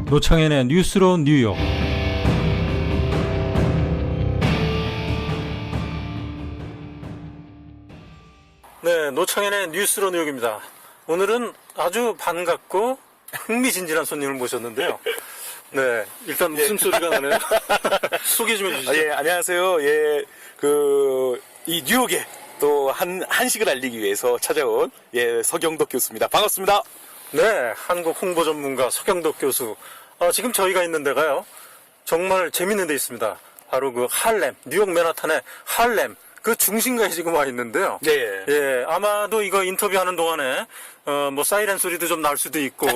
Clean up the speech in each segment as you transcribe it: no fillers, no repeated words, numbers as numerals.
노창현의 뉴스로 뉴욕. 네, 노창현의 뉴스로 뉴욕입니다. 오늘은 아주 반갑고 흥미진진한 손님을 모셨는데요. 네, 일단 웃음소리가 나네요. 소개 좀 해주시죠. 예, 안녕하세요. 이 뉴욕에 또 한식을 알리기 위해서 찾아온, 서경덕 교수입니다. 반갑습니다. 네, 한국 홍보 전문가 서경덕 교수. 지금 저희가 있는 데가요, 정말 재밌는 데 있습니다. 바로 그 할렘, 뉴욕 맨하탄의 할렘, 그 중심가에 지금 와 있는데요. 네. 예, 아마도 이거 인터뷰하는 동안에, 뭐 사이렌 소리도 좀 날 수도 있고,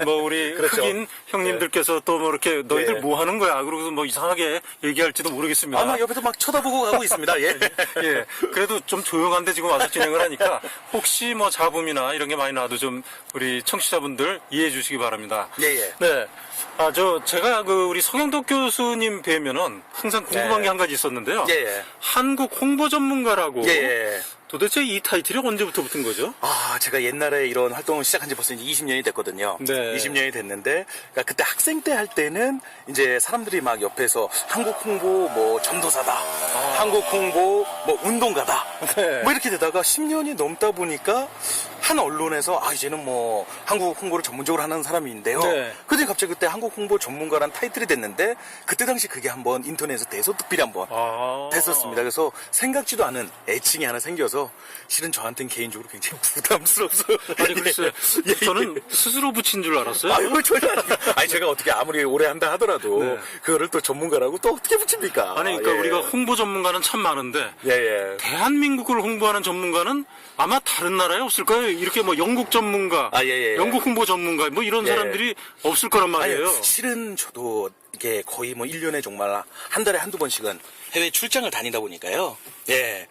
뭐 우리 그렇죠. 흑인 형님들께서 또 뭐 이렇게 너희들 네. 뭐 하는 거야? 그러고 뭐 이상하게 얘기할지도 모르겠습니다. 아마 옆에서 막 쳐다보고 가고 있습니다. 예. 예, 그래도 좀 조용한데 지금 와서 진행을 하니까 혹시 뭐 잡음이나 이런 게 많이 나도 좀 우리 청취자분들 이해해 주시기 바랍니다. 예. 네. 제가 우리 서경덕 교수님 뵈면은 항상 궁금한 네. 게 한 가지 있었는데요. 예. 한국 홍보 전문가라고. 예. 도대체 이 타이틀이 언제부터 붙은 거죠? 제가 옛날에 이런 활동을 시작한 지 벌써 이제 20년이 됐거든요. 네. 20년이 됐는데, 그러니까 그때 학생 때 할 때는 이제 사람들이 막 옆에서 한국 홍보 뭐 전도사다, 한국 홍보 뭐 운동가다, 네. 뭐 이렇게 되다가 10년이 넘다 보니까 한 언론에서 이제는 뭐 한국 홍보를 전문적으로 하는 사람인데요. 네. 근데 갑자기 그때 한국 홍보 전문가란 타이틀이 됐는데, 그때 당시 그게 한번 인터넷에서 대소특필이 한번 됐었습니다. 그래서 생각지도 않은 애칭이 하나 생겨서 실은 저한테는 개인적으로 굉장히 부담스러워서. 아니, 글쎄, 예. 저는 스스로 붙인 줄 알았어요. 전혀 아니, 제가 어떻게 아무리 오래 한다 하더라도, 네. 그거를 또 전문가라고 또 어떻게 붙입니까? 아니, 그러니까 우리가 홍보 전문가는 참 많은데, 예. 대한민국을 홍보하는 전문가는 아마 다른 나라에 없을까요? 이렇게 뭐 영국 전문가, 예. 영국 홍보 전문가, 뭐 이런 예. 사람들이 없을 거란 말이에요. 아니, 실은 저도 이게 거의 뭐 1년에 정말 한 달에 한두 번씩은 해외 출장을 다니다 보니까요. 예.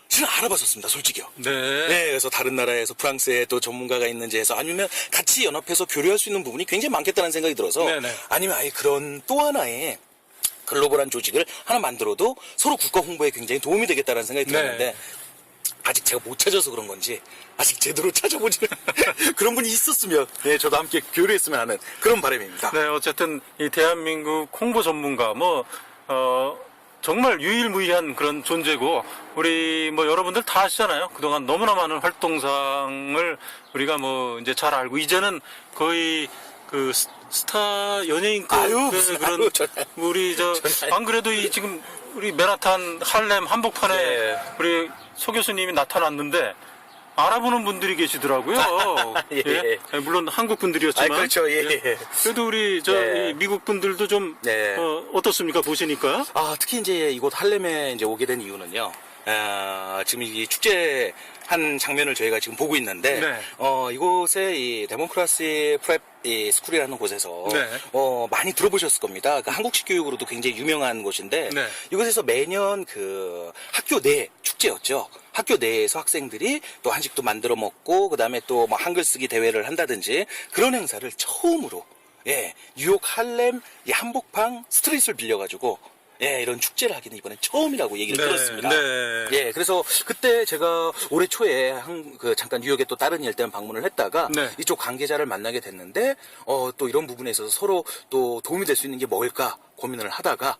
실은 알아봤었습니다, 솔직히요. 네. 네, 그래서 다른 나라에서 프랑스에 또 전문가가 있는지 해서 아니면 같이 연합해서 교류할 수 있는 부분이 굉장히 많겠다는 생각이 들어서 네네. 아니면 아예 그런 또 하나의 글로벌한 조직을 하나 만들어도 서로 국가 홍보에 굉장히 도움이 되겠다는 생각이 들었는데 네. 아직 제가 못 찾아서 그런 건지 아직 제대로 찾아보지는 그런 분이 있었으면 저도 함께 교류했으면 하는 그런 바람입니다. 네, 어쨌든 이 대한민국 홍보 전문가 정말 유일무이한 그런 존재고, 우리 뭐 여러분들 다 아시잖아요. 그동안 너무나 많은 활동상을 우리가 뭐 이제 잘 알고, 이제는 거의 그 스타 연예인급 그런 우리 안 그래도 지금 우리 맨하탄 할렘 한복판에 네. 우리 서 교수님이 나타났는데 알아보는 분들이 계시더라고요. 예. 물론 한국 분들이었지만. 그렇죠. 예. 그래도 우리 네. 이 미국 분들도 좀 네. 어떻습니까? 보시니까? 특히 이제 이곳 할렘에 이제 오게 된 이유는요. 지금 이 축제 한 장면을 저희가 지금 보고 있는데, 네. 이곳에 이 데모크라시 프랩 스쿨이라는 곳에서, 네. 많이 들어보셨을 겁니다. 그 한국식 교육으로도 굉장히 유명한 곳인데, 네. 이곳에서 매년 그 학교 내 축제였죠. 학교 내에서 학생들이 또 한식도 만들어 먹고, 그 다음에 또 뭐 한글 쓰기 대회를 한다든지, 그런 행사를 처음으로, 뉴욕 할렘 이 한복판 스트릿을 빌려가지고, 이런 축제를 하기는 이번엔 처음이라고 얘기를 들었습니다. 네. 그래서 그때 제가 올해 초에 잠깐 뉴욕에 또 다른 일 때문에 방문을 했다가 네. 이쪽 관계자를 만나게 됐는데, 또 이런 부분에 있어서 서로 또 도움이 될 수 있는 게 뭘까 고민을 하다가,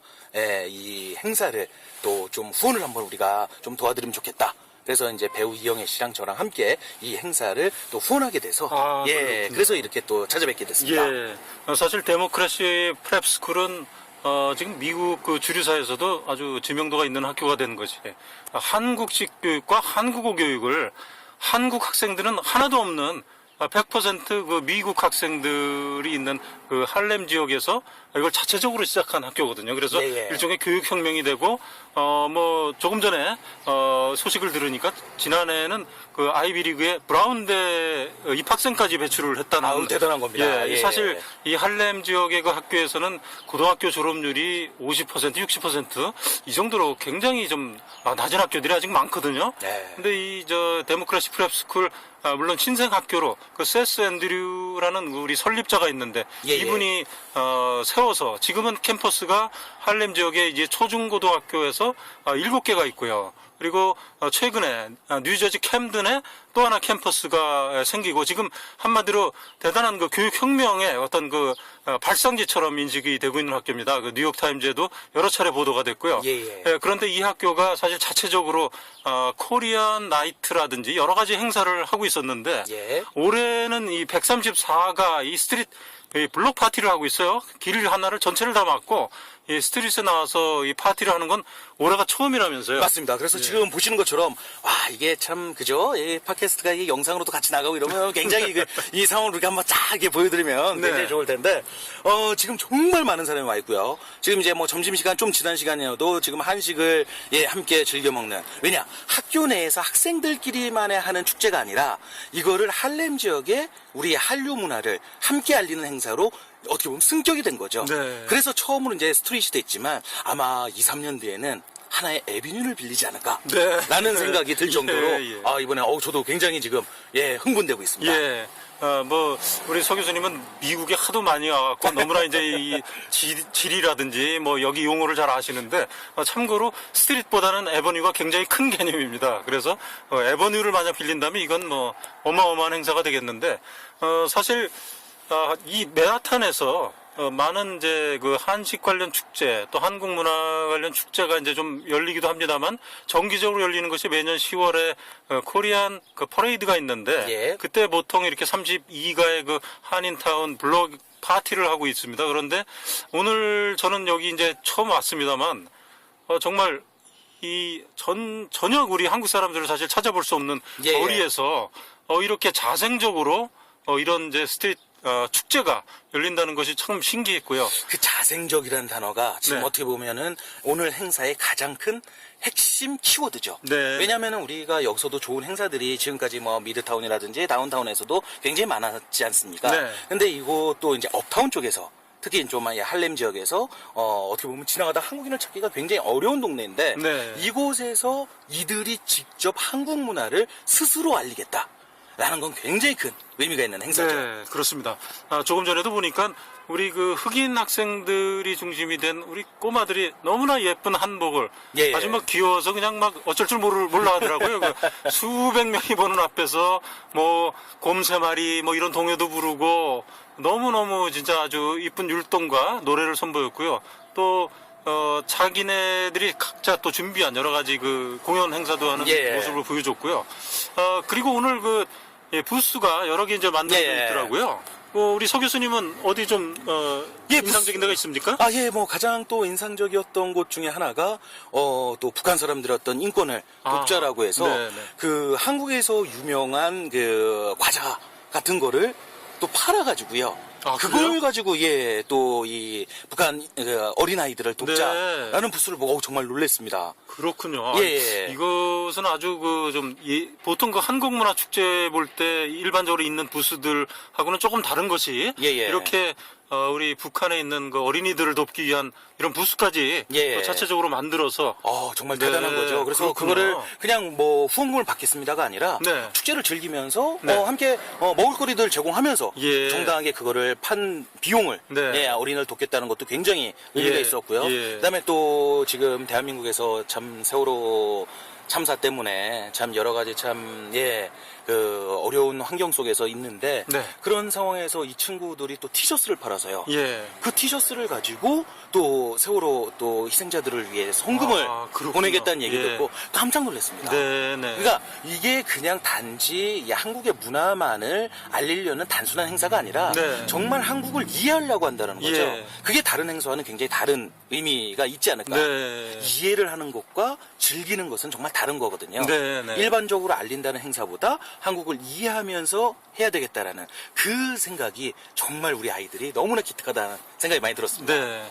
이 행사를 또 좀 후원을 한번 우리가 좀 도와드리면 좋겠다. 그래서 이제 배우 이영애 씨랑 저랑 함께 이 행사를 또 후원하게 돼서, 그렇군요. 그래서 이렇게 또 찾아뵙게 됐습니다. 사실 데모크라시 프랩스쿨은 지금 미국 그 주류사에서도 아주 지명도가 있는 학교가 되는 것이, 한국식 교육과 한국어 교육을 한국 학생들은 하나도 없는 100% 미국 학생들이 있는 그 할렘 지역에서 이걸 자체적으로 시작한 학교거든요. 그래서 일종의 교육혁명이 되고, 조금 전에, 소식을 들으니까 지난해에는 그 아이비리그에 브라운대 입학생까지 배출을 했다는. 대단한 겁니다. 사실 이 할렘 지역의 그 학교에서는 고등학교 졸업률이 50%, 60% 이 정도로 굉장히 좀 낮은 학교들이 아직 많거든요. 근데 이 데모크라시 프랩스쿨, 물론 신생 학교로 그 세스 앤드류라는 우리 설립자가 있는데, 이분이 세워서 지금은 캠퍼스가 할렘 지역에 이제 초중고등학교에서 7개가 있고요. 그리고 최근에 뉴저지 캠든에 또 하나 캠퍼스가 생기고 지금 한마디로 대단한 그 교육혁명의 어떤 그 발상지처럼 인식이 되고 있는 학교입니다. 그 뉴욕타임즈에도 여러 차례 보도가 됐고요. 예. 그런데 이 학교가 사실 자체적으로 코리안 나이트라든지 여러 가지 행사를 하고 있었는데 예. 올해는 이 134가 이 스트릿 이 블록 파티를 하고 있어요. 길 하나를 전체를 다 막고 이 스트릿에 나와서 이 파티를 하는 건 올해가 처음이라면서요. 맞습니다. 그래서 지금 보시는 것처럼 와 이게 참 그죠? 이 팟캐스트가 이 영상으로도 같이 나가고 이러면 굉장히 이 상황을 우리가 한번 쫙 이렇게 보여드리면 굉장히 네. 좋을 텐데 지금 정말 많은 사람이 와 있고요. 지금 이제 뭐 점심시간 좀 지난 시간이어도 지금 한식을 함께 즐겨 먹는 왜냐 학교 내에서 학생들끼리만의 하는 축제가 아니라 이거를 할렘 지역의 우리의 한류 문화를 함께 알리는 행사로 어떻게 보면 승격이 된 거죠. 네. 그래서 처음으로 이제 스트릿이 됐지만 아마 2, 3년 뒤에는 하나의 에비뉴를 빌리지 않을까 네. 라는 생각이 들 정도로 예. 이번에 저도 굉장히 지금 흥분되고 있습니다. 예. 뭐 우리 서 교수님은 미국에 하도 많이 와갖고 너무나 이제 이 지리라든지 뭐 여기 용어를 잘 아시는데 참고로 스트릿보다는 에버뉴가 굉장히 큰 개념입니다. 그래서 에버뉴를 만약 빌린다면 이건 뭐 어마어마한 행사가 되겠는데 사실 이 맨하탄에서 많은 이제 그 한식 관련 축제 또 한국 문화 관련 축제가 이제 좀 열리기도 합니다만 정기적으로 열리는 것이 매년 10월에 코리안 그 퍼레이드가 있는데 예. 그때 보통 이렇게 32가의 그 한인타운 블록 파티를 하고 있습니다. 그런데 오늘 저는 여기 이제 처음 왔습니다만 정말 이 전혀 우리 한국 사람들을 사실 찾아볼 수 없는 예. 거리에서 이렇게 자생적으로 이런 이제 스트릿 축제가 열린다는 것이 참 신기했고요. 그 자생적이라는 단어가 지금 네. 어떻게 보면은 오늘 행사의 가장 큰 핵심 키워드죠. 네. 왜냐하면은 우리가 여기서도 좋은 행사들이 지금까지 뭐 미드타운이라든지 다운타운에서도 굉장히 많았지 않습니까? 네. 근데 이곳도 이제 업타운 쪽에서 특히 좀 할렘 지역에서 어떻게 보면 지나가다 한국인을 찾기가 굉장히 어려운 동네인데 네. 이곳에서 이들이 직접 한국 문화를 스스로 알리겠다. 라는 건 굉장히 큰 의미가 있는 행사죠. 네, 그렇습니다. 조금 전에도 보니까 우리 그 흑인 학생들이 중심이 된 우리 꼬마들이 너무나 예쁜 한복을 예. 아주 막 귀여워서 그냥 막 어쩔 줄 몰라 하더라고요. 그 수백 명이 보는 앞에서 뭐 곰 세 마리 뭐 이런 동요도 부르고 너무너무 진짜 아주 이쁜 율동과 노래를 선보였고요. 또 자기네들이 각자 또 준비한 여러 가지 그 공연 행사도 하는 예. 모습을 보여줬고요. 그리고 오늘 부스가 여러 개 이제 만들어져 예. 있더라고요. 우리 서 교수님은 어디 좀 인상적인 데가 있습니까? 뭐 가장 또 인상적이었던 곳 중에 하나가 또 북한 사람들의 어떤 인권을 돕자라고 해서 네네. 그 한국에서 유명한 그 과자 같은 거를 또 팔아가지고요. 그걸 그래요? 가지고 또 이 북한 어린아이들을 돕자라는 부스를 보고 정말 놀랐습니다. 그렇군요. 예. 이것은 아주 보통 그 한국 문화 축제 볼 때 일반적으로 있는 부스들하고는 조금 다른 것이 예. 이렇게 우리 북한에 있는 그 어린이들을 돕기 위한 이런 부스까지 예. 또 자체적으로 만들어서 정말 네, 대단한 거죠. 그래서 그렇군요. 그거를 그냥 뭐 후원금을 받겠습니다가 아니라 네. 축제를 즐기면서 네. 함께 먹을거리들 제공하면서 예. 정당하게 그거를 판 비용을 네. 어린이를 돕겠다는 것도 굉장히 의미가 예. 있었고요. 예. 그다음에 또 지금 대한민국에서 참 세월호 참사 때문에 참 여러 가지 그 어려운 환경 속에서 있는데 네. 그런 상황에서 이 친구들이 또 티셔츠를 팔아서요. 예. 그 티셔츠를 가지고 또 세월호 또 희생자들을 위해 성금을 그렇군요. 보내겠다는 얘기 예. 듣고 깜짝 놀랐습니다. 네. 그러니까 이게 그냥 단지 이 한국의 문화만을 알리려는 단순한 행사가 아니라 네. 정말 한국을 이해하려고 한다는 거죠. 예. 그게 다른 행사와는 굉장히 다른 의미가 있지 않을까. 네. 이해를 하는 것과 즐기는 것은 정말 다른 거거든요. 네. 일반적으로 알린다는 행사보다 한국을 이해하면서 해야 되겠다라는 그 생각이 정말 우리 아이들이 너무나 기특하다는 생각이 많이 들었습니다. 네.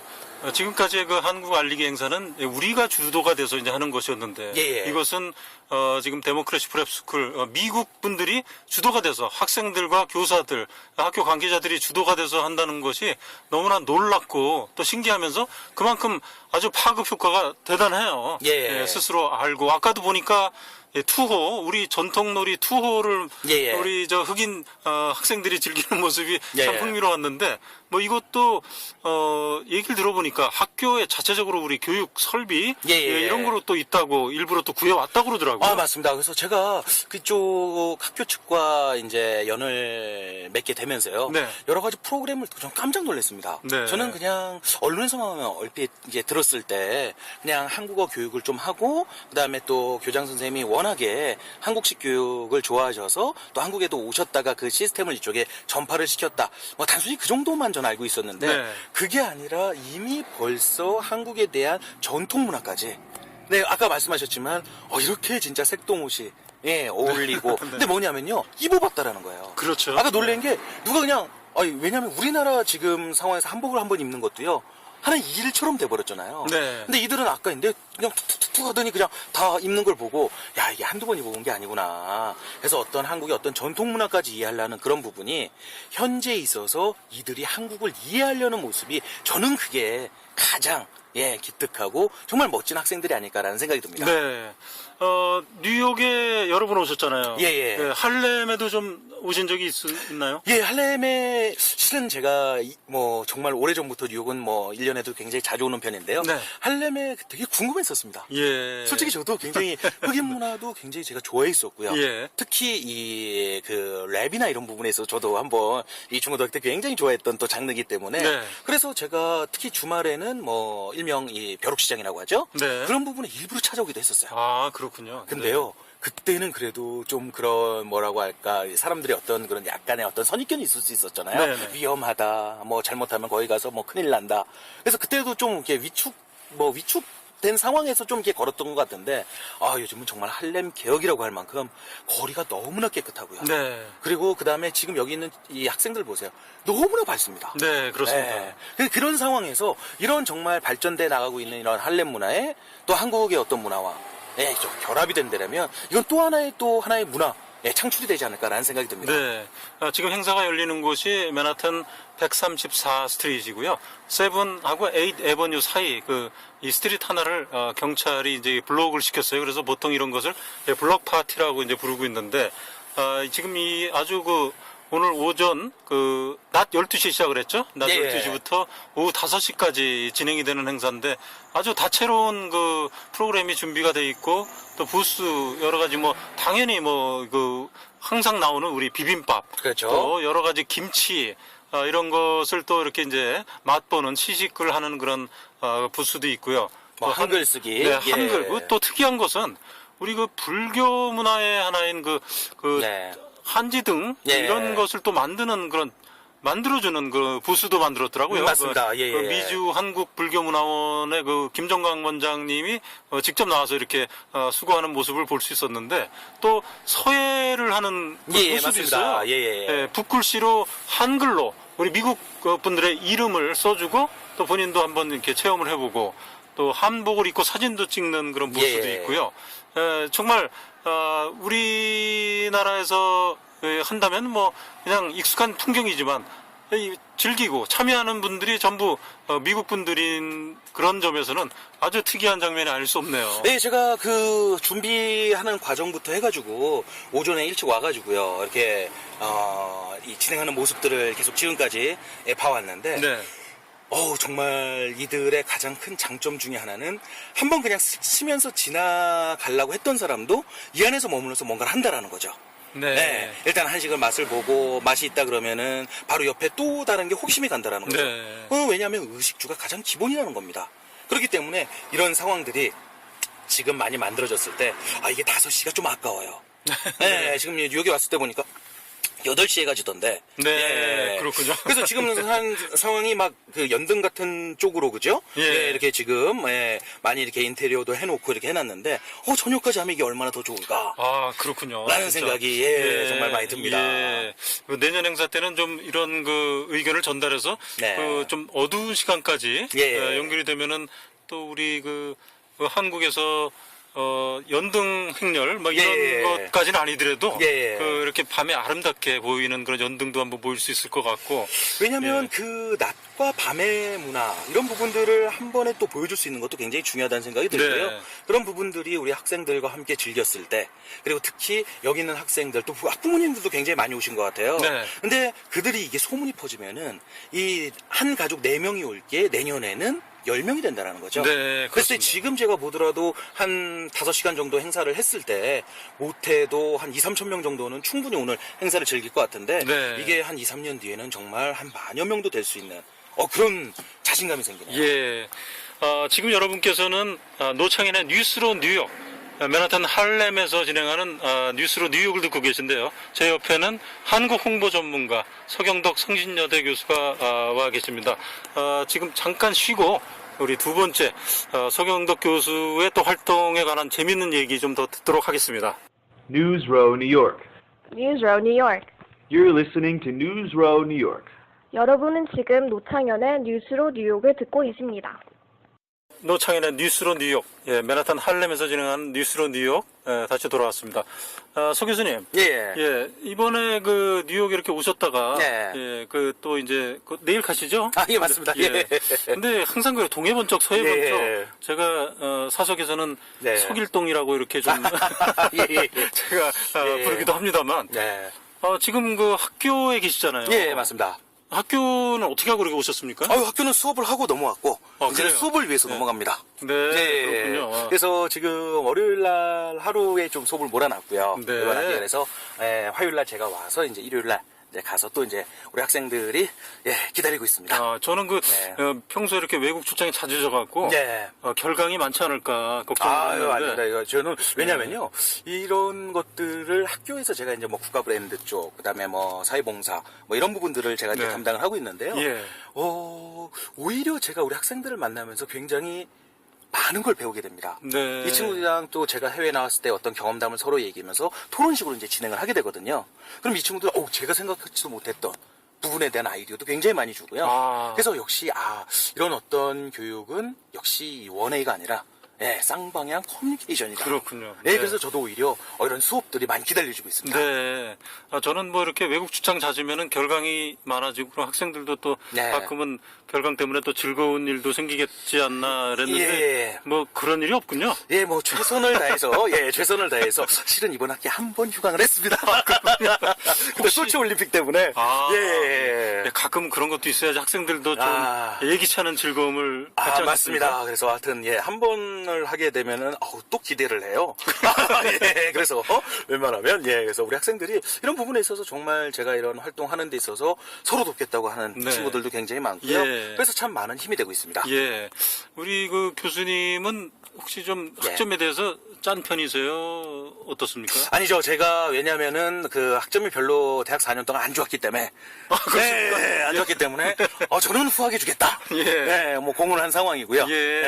지금까지의 그 한국 알리기 행사는 우리가 주도가 돼서 이제 하는 것이었는데 예. 이것은 지금 데모크래시 프랩스쿨 미국 분들이 주도가 돼서 학생들과 교사들, 학교 관계자들이 주도가 돼서 한다는 것이 너무나 놀랍고 또 신기하면서 그만큼 아주 파급 효과가 대단해요. 예. 스스로 알고 아까도 보니까 투호 우리 전통놀이 투호를 예. 우리 저 흑인 학생들이 즐기는 모습이 참 예. 흥미로웠는데 뭐 이것도 얘기를 들어보니까 학교에 자체적으로 우리 교육 설비 예. 이런 거로 또 있다고 일부러 또 구해왔다고 그러더라고요. 아, 맞습니다. 그래서 제가 그쪽 학교 측과 이제 연을 맺게 되면서요. 네. 여러 가지 프로그램을 좀 깜짝 놀랐습니다. 네. 저는 그냥 언론에서만 얼핏 이제 들었을 때 그냥 한국어 교육을 좀 하고 그다음에 또 교장 선생님이 워낙에 한국식 교육을 좋아하셔서 또 한국에도 오셨다가 그 시스템을 이쪽에 전파를 시켰다. 뭐 단순히 그 정도만 전 알고 있었는데 네. 그게 아니라 이미 벌써 한국에 대한 전통 문화까지 네, 아까 말씀하셨지만, 이렇게 진짜 색동옷이, 어울리고. 근데 뭐냐면요, 입어봤다라는 거예요. 그렇죠. 아까 놀란 게, 누가 그냥, 왜냐면 우리나라 지금 상황에서 한복을 한번 입는 것도요, 하나의 일처럼 돼버렸잖아요. 네. 근데 이들은 아까 인데 그냥 툭툭툭 하더니 그냥 다 입는 걸 보고, 야, 이게 한두 번 입어본 게 아니구나. 그래서 어떤 한국의 어떤 전통 문화까지 이해하려는 그런 부분이 현재에 있어서 이들이 한국을 이해하려는 모습이 저는 그게 가장 기특하고 정말 멋진 학생들이 아닐까라는 생각이 듭니다. 네. 뉴욕에 여러 번 오셨잖아요. 예. 네, 할렘에도 좀 오신 적이 있나요? 예, 할렘에 실은 제가 뭐 정말 오래전부터 뉴욕은 뭐 1년에도 굉장히 자주 오는 편인데요. 네. 할렘에 되게 궁금했었습니다. 예. 솔직히 저도 굉장히 흑인 문화도 굉장히 제가 좋아했었고요. 예. 특히 이 그 랩이나 이런 부분에서 저도 한번 이 중고등학교 때 굉장히 좋아했던 또 장르이기 때문에 네. 그래서 제가 특히 주말에는 뭐 일명 이 벼룩시장이라고 하죠. 네. 그런 부분에 일부러 찾아오기도 했었어요. 아, 그렇군요. 근데요. 그때는 그래도 좀 그런 뭐라고 할까 사람들의 어떤 그런 약간의 어떤 선입견이 있을 수 있었잖아요. 네네. 위험하다. 뭐 잘못하면 거기 가서 뭐 큰일 난다. 그래서 그때도 좀 이렇게 위축된 상황에서 좀 이렇게 걸었던 것 같은데 요즘은 정말 할렘 개혁이라고 할 만큼 거리가 너무나 깨끗하고요. 네. 그리고 그다음에 지금 여기 있는 이 학생들 보세요. 너무나 밝습니다. 네, 그렇습니다. 그런 상황에서 이런 정말 발전돼 나가고 있는 이런 할렘 문화에 또 한국의 어떤 문화와 좀 결합이 된다면 이건 또 하나의 문화 창출이 되지 않을까라는 생각이 듭니다. 네. 지금 행사가 열리는 곳이 맨하튼 134 스트리트이고요. 7하고 8 에버뉴 사이 이 스트리트 하나를 경찰이 이제 블록을 시켰어요. 그래서 보통 이런 것을 블록 파티라고 이제 부르고 있는데 지금 이 아주 오늘 오전 낮 12시에 시작을 했죠. 낮 12시부터 오후 5시까지 진행이 되는 행사인데 아주 다채로운 프로그램이 준비가 돼 있고 또 부스 여러 가지 당연히 항상 나오는 우리 비빔밥 그렇죠. 또 여러 가지 김치 이런 것을 또 이렇게 이제 맛보는 시식을 하는 그런 부스도 있고요. 뭐 또 한글 쓰기. 네, 한글. 또 특이한 것은 우리 불교 문화의 하나인 한지등 이런 것을 또 만들어주는 부스도 만들었더라고요. 맞습니다. 미주 한국불교문화원의 김정광 원장님이 직접 나와서 이렇게 수고하는 모습을 볼 수 있었는데 또 서예를 하는 부스도 맞습니다. 있어요. 붓글씨로 한글로 우리 미국 분들의 이름을 써주고 또 본인도 한번 이렇게 체험을 해보고 또 한복을 입고 사진도 찍는 그런 부스도 있고요. 정말 우리나라에서 한다면 그냥 익숙한 풍경이지만 즐기고 참여하는 분들이 전부 미국 분들인 그런 점에서는 아주 특이한 장면이 아닐 수 없네요. 네, 제가 준비하는 과정부터 해가지고 오전에 일찍 와가지고요. 이렇게 이 진행하는 모습들을 계속 지금까지 봐왔는데 네. 정말 이들의 가장 큰 장점 중에 하나는 한번 그냥 스치면서 지나가려고 했던 사람도 이 안에서 머물러서 뭔가를 한다라는 거죠. 네. 일단 한식을 맛을 보고 맛이 있다 그러면은 바로 옆에 또 다른 게 호기심이 간다라는 거죠. 네. 왜냐하면 의식주가 가장 기본이라는 겁니다. 그렇기 때문에 이런 상황들이 지금 많이 만들어졌을 때 이게 5시가 좀 아까워요. 네, 지금 여기 왔을 때 보니까 8시에 가지던데. 네, 그렇군요. 그래서 지금 한 상황이 막 연등 같은 쪽으로, 그죠? 이렇게 지금, 많이 이렇게 인테리어도 해놓고 이렇게 해놨는데, 저녁까지 하면 이게 얼마나 더 좋을까? 아, 그렇군요. 라는 진짜. 생각이, 정말 많이 듭니다. 내년 행사 때는 좀 이런 의견을 전달해서, 좀 어두운 시간까지, 연결이 되면은 또 우리 한국에서 연등 행렬 뭐 이런 예. 것까지는 아니더라도 예. 이렇게 밤에 아름답게 보이는 그런 연등도 한번 보일 수 있을 것 같고. 왜냐하면 예. 그 낮과 밤의 문화 이런 부분들을 한 번에 또 보여줄 수 있는 것도 굉장히 중요하다는 생각이 들고요. 네. 그런 부분들이 우리 학생들과 함께 즐겼을 때, 그리고 특히 여기 있는 학생들 또 학부모님들도 굉장히 많이 오신 것 같아요. 네. 근데 그들이 이게 소문이 퍼지면은 이 한 가족 4명이 올 게 내년에는 10명이 된다는 거죠. 네, 그래서 그렇습니다. 지금 제가 보더라도 한 5시간 정도 행사를 했을 때 못해도 한 2, 3천 명 정도는 충분히 오늘 행사를 즐길 것 같은데 네. 이게 한 2, 3년 뒤에는 정말 한 만여 명도 될 수 있는 그런 자신감이 생기네요. 예. 지금 여러분께서는 노창현의 뉴스로 뉴욕, 맨하탄 할렘에서 진행하는 뉴스로 뉴욕을 듣고 계신데요. 제 옆에는 한국 홍보 전문가 서경덕 성신여대 교수가 와 계십니다. 지금 잠깐 쉬고 우리 두 번째 서경덕 교수의 또 활동에 관한 재밌는 얘기 좀 더 듣도록 하겠습니다. News Row, New York. 뉴스로 뉴욕. You're listening to News Row, New York. 여러분은 지금 노창현의 뉴스로 뉴욕을 듣고 계십니다. 노창현의 뉴스로 뉴욕, 예, 맨하탄 할렘에서 진행하는 뉴스로 뉴욕, 다시 돌아왔습니다. 서 교수님. 예. 예, 이번에 그 뉴욕에 이렇게 오셨다가, 네. 예, 또 이제, 내일 가시죠? 예, 맞습니다. 예. 근데 항상 그 동해번쩍, 서해번쩍, 예. 제가, 사석에서는 네. 서길동이라고 이렇게 좀, 예. 제가 예. 부르기도 합니다만, 네. 지금 그 학교에 계시잖아요. 예, 맞습니다. 학교는 어떻게 하고 그렇게 오셨습니까? 학교는 수업을 하고 넘어왔고 이제 그래요? 수업을 위해서 네. 넘어갑니다. 네, 그렇군요. 그래서 지금 월요일 날 하루에 좀 수업을 몰아놨고요. 네. 그래서 화요일 날 제가 와서 이제 일요일 날 이제 가서 또 이제 우리 학생들이 기다리고 있습니다. 저는 네. 평소에 이렇게 외국 출장에 자주 져갖고, 네. 결강이 많지 않을까 아유, 걱정했는데. 아닙니다. 이거 저는 왜냐면요, 이런 것들을 학교에서 제가 이제 뭐 국가 브랜드 쪽, 그다음에 뭐 사회봉사, 뭐 이런 부분들을 제가 이제 네. 담당을 하고 있는데요. 예. 오히려 제가 우리 학생들을 만나면서 굉장히 많은 걸 배우게 됩니다. 네. 이 친구들이랑 또 제가 해외 나왔을 때 어떤 경험담을 서로 얘기하면서 토론식으로 이제 진행을 하게 되거든요. 그럼 이 친구들, 제가 생각하지도 못했던 부분에 대한 아이디어도 굉장히 많이 주고요. 그래서 역시, 이런 어떤 교육은 역시 원웨이가 아니라, 쌍방향 커뮤니케이션이다. 그렇군요. 네, 네. 그래서 저도 오히려 이런 수업들이 많이 기다려주고 있습니다. 네. 저는 뭐 이렇게 외국 출장 잦으면은 결강이 많아지고 그럼 학생들도 또 네. 가끔은 결강 때문에 또 즐거운 일도 생기겠지 않나 그랬는데 예. 뭐 그런 일이 없군요. 예, 뭐 최선을 다해서 최선을 다해서 실은 이번 학기 한 번 휴강을 했습니다. 근데 소치 올림픽 때문에 네, 가끔 그런 것도 있어야지 학생들도 좀 예기치 않은 즐거움을 갖지 않습니까? 맞습니다. 그래서 하여튼 한 번을 하게 되면은 또 기대를 해요. 그래서 웬만하면 그래서 우리 학생들이 이런 부분에 있어서 정말 제가 이런 활동하는 데 있어서 서로 돕겠다고 하는 네. 친구들도 굉장히 많고요. 예. 그래서 참 많은 힘이 되고 있습니다. 예. 우리 그 교수님은 혹시 좀 학점에 대해서 짠 편이세요? 어떻습니까? 아니죠. 제가 왜냐면은 그 학점이 별로 대학 4년 동안 안 좋았기 때문에. 그렇습니까? 안 좋았기 때문에 저는 후하게 주겠다. 뭐 공헌을 한 상황이고요.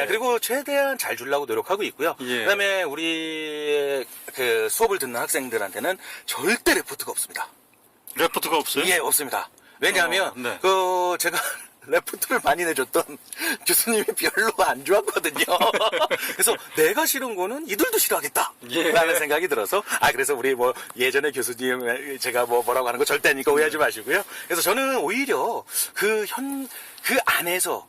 그리고 최대한 잘 주려고 노력하고 있고요. 그다음에 우리 그 수업을 듣는 학생들한테는 절대 레포트가 없습니다. 레포트가 없어요? 예, 없습니다. 왜냐하면 네. 제가 레포트를 많이 내줬던 교수님이 별로 안 좋았거든요. 그래서 내가 싫은 거는 이들도 싫어하겠다. 라는 생각이 들어서, 그래서 우리 뭐 예전에 교수님 제가 뭐라고 하는 거 절대 아니까 오해하지 마시고요. 그래서 저는 오히려 그 안에서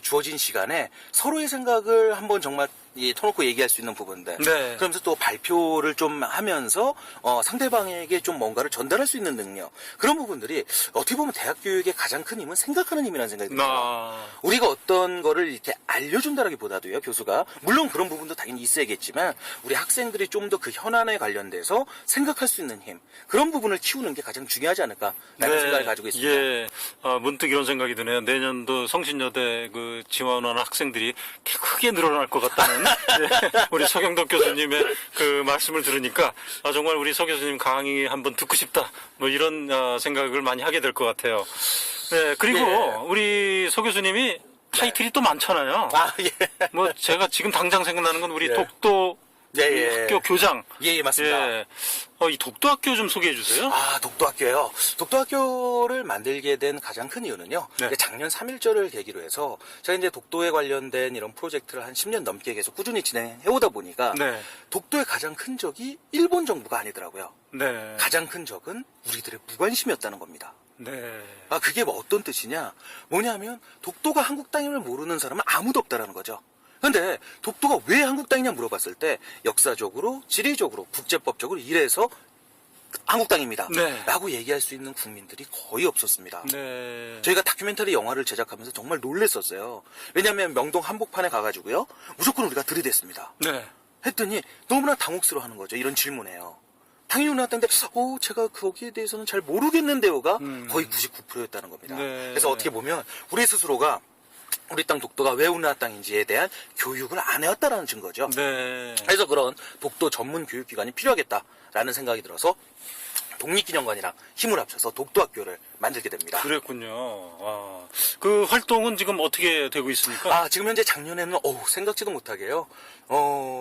주어진 시간에 서로의 생각을 한번 정말 터놓고 얘기할 수 있는 부분들. 그러면서 또 발표를 좀 하면서 상대방에게 좀 뭔가를 전달할 수 있는 능력. 그런 부분들이 어떻게 보면 대학 교육의 가장 큰 힘은 생각하는 힘이라는 생각이 듭니다. 우리가 어떤 거를 이렇게 알려준다라기보다도요, 교수가. 물론 그런 부분도 당연히 있어야겠지만 우리 학생들이 좀 더 그 현안에 관련돼서 생각할 수 있는 힘. 그런 부분을 키우는 게 가장 중요하지 않을까라는 생각을 가지고 있습니다. 문득 이런 생각이 드네요. 내년도 성신여대 그 지원하는 학생들이 크게 늘어날 것 같다는 우리 서경덕 교수님의 그 말씀을 들으니까 정말 우리 서 교수님 강의 한번 듣고 싶다. 뭐 이런 생각을 많이 하게 될 것 같아요. 네, 그리고 우리 서 교수님이 타이틀이 또 많잖아요. 뭐 제가 지금 당장 생각나는 건 우리 독도 예, 그 예. 학교 교장. 예, 맞습니다. 예. 이 독도학교 좀 소개해 주세요. 아, 독도학교요. 독도학교를 만들게 된 가장 큰 이유는요. 네. 작년 3.1절을 계기로 해서 제가 이제 독도에 관련된 이런 프로젝트를 한 10년 넘게 계속 꾸준히 진행해 오다 보니까 네. 독도의 가장 큰 적이 일본 정부가 아니더라고요. 네. 가장 큰 적은 우리들의 무관심이었다는 겁니다. 네. 아, 그게 뭐 어떤 뜻이냐? 뭐냐면 독도가 한국 땅임을 모르는 사람은 아무도 없다라는 거죠. 근데 독도가 왜 한국 땅이냐 물어봤을 때 역사적으로, 지리적으로, 국제법적으로 이래서 한국 땅입니다. 네. 라고 얘기할 수 있는 국민들이 거의 없었습니다. 네. 저희가 다큐멘터리 영화를 제작하면서 정말 놀랬었어요. 왜냐하면 명동 한복판에 가가지고요. 무조건 우리가 들이댔습니다. 네. 했더니 너무나 당혹스러워하는 거죠. 이런 질문에요. 당연히 나왔는데 제가 거기에 대해서는 잘 모르겠는데요가 거의 99%였다는 겁니다. 네. 그래서 어떻게 보면 우리 스스로가 우리 땅 독도가 왜 우리나라 땅인지에 대한 교육을 안 해왔다라는 증거죠. 네. 그래서 그런 독도 전문 교육기관이 필요하겠다라는 생각이 들어서 독립기념관이랑 힘을 합쳐서 독도학교를 만들게 됩니다. 그랬군요. 아, 그 활동은 지금 어떻게 되고 있습니까? 아, 지금 현재 작년에는 생각지도 못하게요.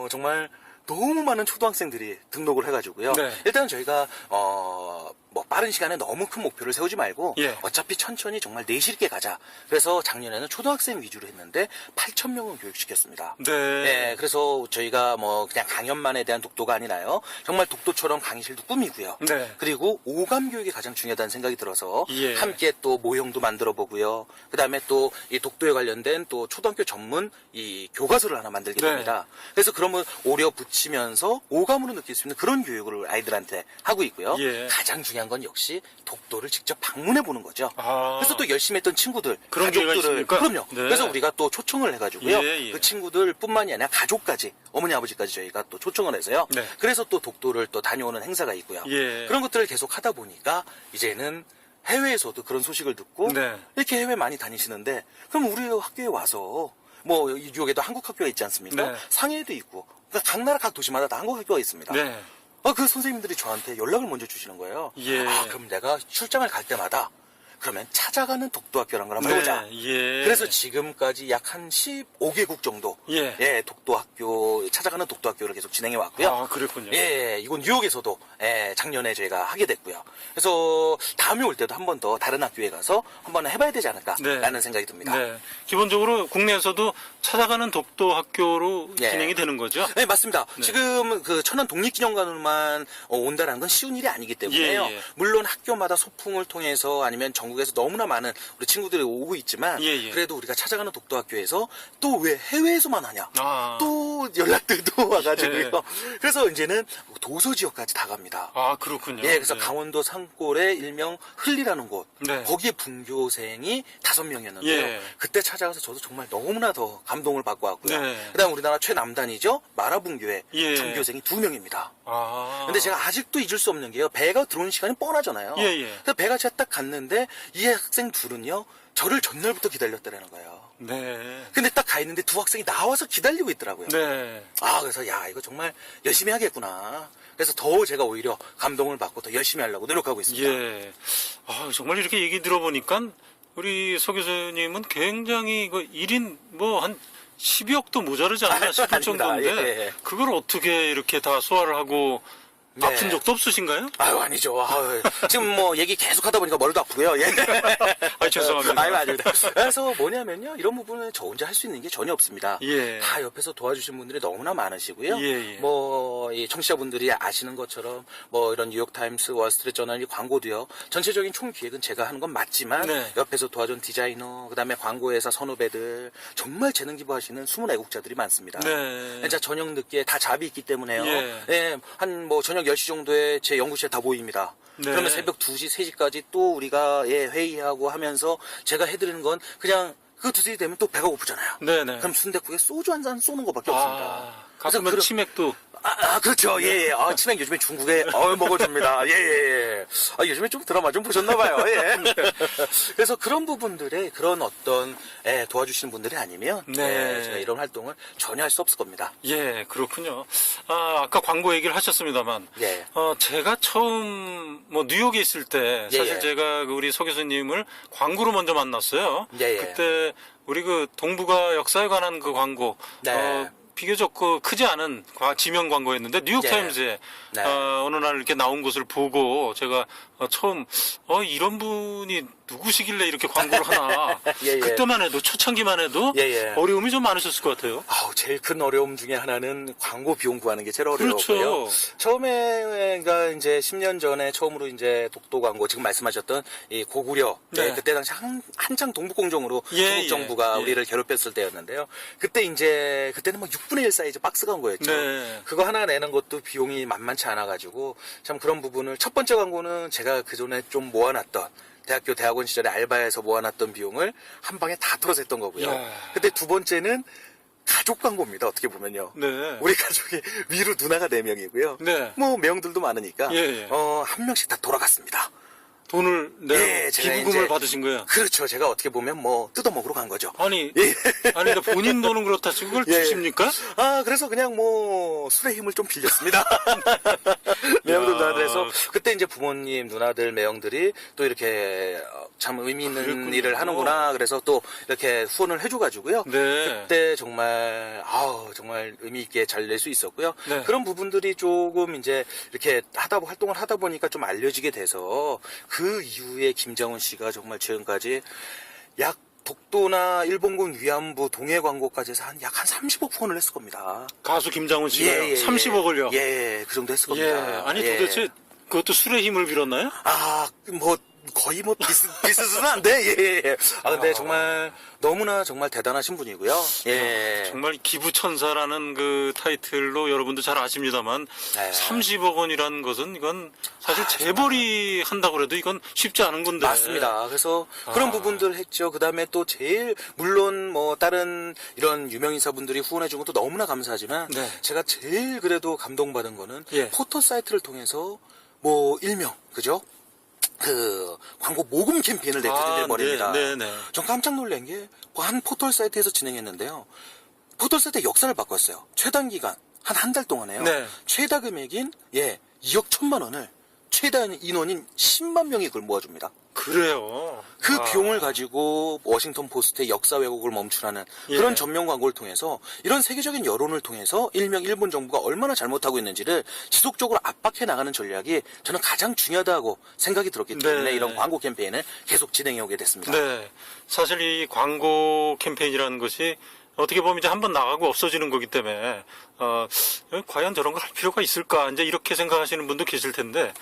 정말 너무 많은 초등학생들이 등록을 해가지고요. 네. 일단 저희가 뭐 빠른 시간에 너무 큰 목표를 세우지 말고 예. 어차피 천천히 정말 내실 있게 가자. 그래서 작년에는 초등학생 위주로 했는데 8,000명을 교육시켰습니다. 네. 네, 그래서 저희가 뭐 그냥 강연만에 대한 독도가 아니라요. 정말 독도처럼 강의실도 꾸미고요. 네. 그리고 오감 교육이 가장 중요하다는 생각이 들어서 예. 함께 또 모형도 만들어 보고요. 그다음에 또 이 독도에 관련된 또 초등학교 전문 이 교과서를 하나 만들게 네. 됩니다. 그래서 그러면 오려 붙이면서 오감으로 느낄 수 있는 그런 교육을 아이들한테 하고 있고요. 예. 가장 중요한 건 역시 독도를 직접 방문해 보는 거죠. 아. 그래서 또 열심히 했던 친구들, 그런 기회가 가족들을 있습니까? 그럼요. 네. 그래서 우리가 또 초청을 해가지고요. 예, 예. 그 친구들뿐만이 아니라 가족까지 어머니 아버지까지 저희가 또 초청을 해서요. 네. 그래서 또 독도를 또 다녀오는 행사가 있고요. 예. 그런 것들을 계속 하다 보니까 이제는 해외에서도 그런 소식을 듣고 네. 이렇게 해외 많이 다니시는데 그럼 우리 학교에 와서 뭐 뉴욕에도 한국 학교가 있지 않습니까? 네. 상해에도 있고 그러니까 각 나라 각 도시마다 다 한국 학교가 있습니다. 네. 그 선생님들이 저한테 연락을 먼저 주시는 거예요. 예. 그럼 내가 출장을 갈 때마다 그러면 찾아가는 독도학교라는 걸 한번 해보자. 예. 그래서 지금까지 약 한 15개국 정도 예. 독도학교 찾아가는 독도학교를 계속 진행해 왔고요. 아, 그랬군요. 예, 이건 뉴욕에서도 작년에 저희가 하게 됐고요. 그래서 다음에 올 때도 한 번 더 다른 학교에 가서 한번 해봐야 되지 않을까라는 네. 생각이 듭니다. 네. 기본적으로 국내에서도 찾아가는 독도 학교로 예. 진행이 되는 거죠? 네, 맞습니다. 네. 지금 그 천안 독립기념관으로만 온다는 건 쉬운 일이 아니기 때문에요. 예, 예. 물론 학교마다 소풍을 통해서 아니면 전국에서 너무나 많은 우리 친구들이 오고 있지만 예, 예. 그래도 우리가 찾아가는 독도학교에서 또 왜 해외에서만 하냐? 아. 또 연락들도 와가지고요. 예. 그래서 이제는 도서 지역까지 다 갑니다. 아, 그렇군요. 예, 그래서 네. 강원도 산골의 일명 흘리라는 곳, 네. 거기에 분교생이 5명이었는데요. 예. 그때 찾아가서 저도 정말 너무나 더 감동을 받고 왔고요. 네. 그다음 우리나라 최남단이죠, 마라분교의 예. 전교생이 2명입니다. 아. 근데 제가 아직도 잊을 수 없는 게요, 배가 들어오는 시간이 뻔하잖아요. 예, 예. 그래서 배가 제가 딱 갔는데 이 학생 둘은요, 저를 전날부터 기다렸다라는 거예요. 네. 근데 딱 가 있는데 두 학생이 나와서 기다리고 있더라고요. 네. 그래서 이거 정말 열심히 하겠구나. 그래서 더 제가 오히려 감동을 받고 더 열심히 하려고 노력하고 있습니다. 예. 정말 이렇게 얘기 들어보니까 우리 서 교수님은 굉장히 그 1인 한 10억도 모자르지 않나 싶을 아닙니다. 정도인데 예. 그걸 어떻게 이렇게 다 소화를 하고 네. 아픈 적도 없으신가요? 아니죠. 지금 뭐 얘기 계속 하다 보니까 머리도 아프고요. 예. 죄송합니다. 아닙니다. 그래서 뭐냐면요, 이런 부분은 저 혼자 할 수 있는 게 전혀 없습니다. 예. 다 옆에서 도와주신 분들이 너무나 많으시고요. 예. 이 청취자분들이 아시는 것처럼 이런 뉴욕타임스, 월스트리트저널 이 광고도요. 전체적인 총 기획은 제가 하는 건 맞지만 네. 옆에서 도와준 디자이너, 그다음에 광고회사 선후배들 정말 재능 기부하시는 숨은 애국자들이 많습니다. 네. 진짜 저녁 늦게 다 잡이 있기 때문에요. 예. 한 저녁 10시 정도에 제 연구실에 다 모입니다. 네. 그러면 새벽 2시, 3시까지 또 우리가 회의하고 하면서 제가 해드리는 건 그냥 그 2시 되면 또 배가 고프잖아요. 네네. 그럼 순댓국에 소주 한 잔 쏘는 것밖에 없습니다. 가끔은 치맥도. 그렇죠. 예. 치맥 요즘에 중국에 먹어줍니다. 예. 요즘에 좀 드라마 좀 보셨나봐요. 예. 그래서 그런 부분들에 그런 어떤 도와주시는 분들이 아니면 네. 제가 이런 활동을 전혀 할 수 없을 겁니다. 예, 그렇군요. 아까 광고 얘기를 하셨습니다만, 예. 제가 처음 뉴욕에 있을 때 예, 사실 예. 제가 우리 서 교수님을 광고로 먼저 만났어요. 예, 예. 그때 우리 그 동북아 역사에 관한 그 광고, 네. 비교적 크지 않은 지명 광고였는데 뉴욕타임즈에 네. 어느 날 이렇게 나온 것을 보고 제가 처음 이런 분이 누구시길래 이렇게 광고를 하나. 예, 예. 그때만 해도 초창기만 해도 예, 예. 어려움이 좀 많으셨을 것 같아요. 제일 큰 어려움 중에 하나는 광고 비용 구하는 게 제일 어려웠고요. 그렇죠. 처음에, 그러니까 이제 10년 전에 처음으로 이제 독도 광고, 지금 말씀하셨던 이 고구려, 네. 그때 당시 한창 동북공정으로 예, 중국 정부가 예. 우리를 괴롭혔을 때였는데요. 그때는 뭐 6분의 1 사이즈 박스 광고였죠. 네. 그거 하나 내는 것도 비용이 만만치 않아가지고 참 그런 부분을, 첫 번째 광고는 제가 그 전에 좀 모아놨던, 대학원 시절에 알바해서 모아놨던 비용을 한 방에 다 털어서 했던 거고요. 야. 근데 두 번째는 가족 광고입니다. 어떻게 보면요. 네. 우리 가족이 위로 누나가 4명이고요. 네. 뭐 매형들도 많으니까 예, 예. 한 명씩 다 돌아갔습니다. 돈을 예, 제가 기부금을 이제- 받으신 거예요. 그렇죠. 제가 어떻게 보면 뭐 뜯어먹으러 간 거죠. 아니, 예. 아니, 근데 본인 돈은 그렇다 치고 그걸 예. 주십니까? 그래서 그냥 뭐 술의 힘을 좀 빌렸습니다. 매형들 야. 누나들에서 그때 이제 부모님 누나들 매형들이 또 이렇게 참 의미 있는 그랬군요. 일을 하는구나. 그래서 또 이렇게 후원을 해줘가지고요. 네. 그때 정말 정말 의미 있게 잘 낼 수 있었고요. 네. 그런 부분들이 조금 이제 이렇게 활동을 하다 보니까 좀 알려지게 돼서 그 이후에 김장훈 씨가 정말 지금까지 약 독도나 일본군 위안부 동해 광고까지 해서 약 한 30억 후원을 했을 겁니다. 가수 김장훈 씨가요. 30억을요. 예, 그 정도 했을 겁니다. 예. 아니, 예. 도대체 그것도 술의 힘을 빌었나요? 뭐 거의 뭐 비슷은 한데, 예. 근데 정말 너무나 정말 대단하신 분이고요. 예. 정말 기부천사라는 그 타이틀로 여러분도 잘 아십니다만 네. 30억 원이라는 것은 이건 사실 재벌이 한다고 해도 이건 쉽지 않은 건데. 맞습니다. 그래서 그런 부분들 했죠. 그 다음에 또 제일, 물론 뭐 다른 이런 유명인사분들이 후원해준 것도 너무나 감사하지만, 네. 제가 제일 그래도 감동받은 거는 예. 포털 사이트를 통해서 뭐 일명, 그죠? 그 광고 모금 캠페인을 내게 버립니다. 네, 네, 네. 전 깜짝 놀란 게 한 포털 사이트에서 진행했는데요. 포털 사이트 역사를 바꿨어요. 최단 기간 한 달 동안에요. 네. 최다 금액인 2억 1천만 원을 최다 인원인 10만 명이 그걸 모아줍니다. 그래요. 그 아. 비용을 가지고 워싱턴 포스트의 역사 왜곡을 멈추라는 예. 그런 전면 광고를 통해서 이런 세계적인 여론을 통해서 일명 일본 정부가 얼마나 잘못하고 있는지를 지속적으로 압박해 나가는 전략이 저는 가장 중요하다고 생각이 들었기 때문에 네. 이런 광고 캠페인을 계속 진행해 오게 됐습니다. 네. 사실 이 광고 캠페인이라는 것이 어떻게 보면 이제 한번 나가고 없어지는 거기 때문에, 과연 저런 걸 할 필요가 있을까? 이제 이렇게 생각하시는 분도 계실 텐데,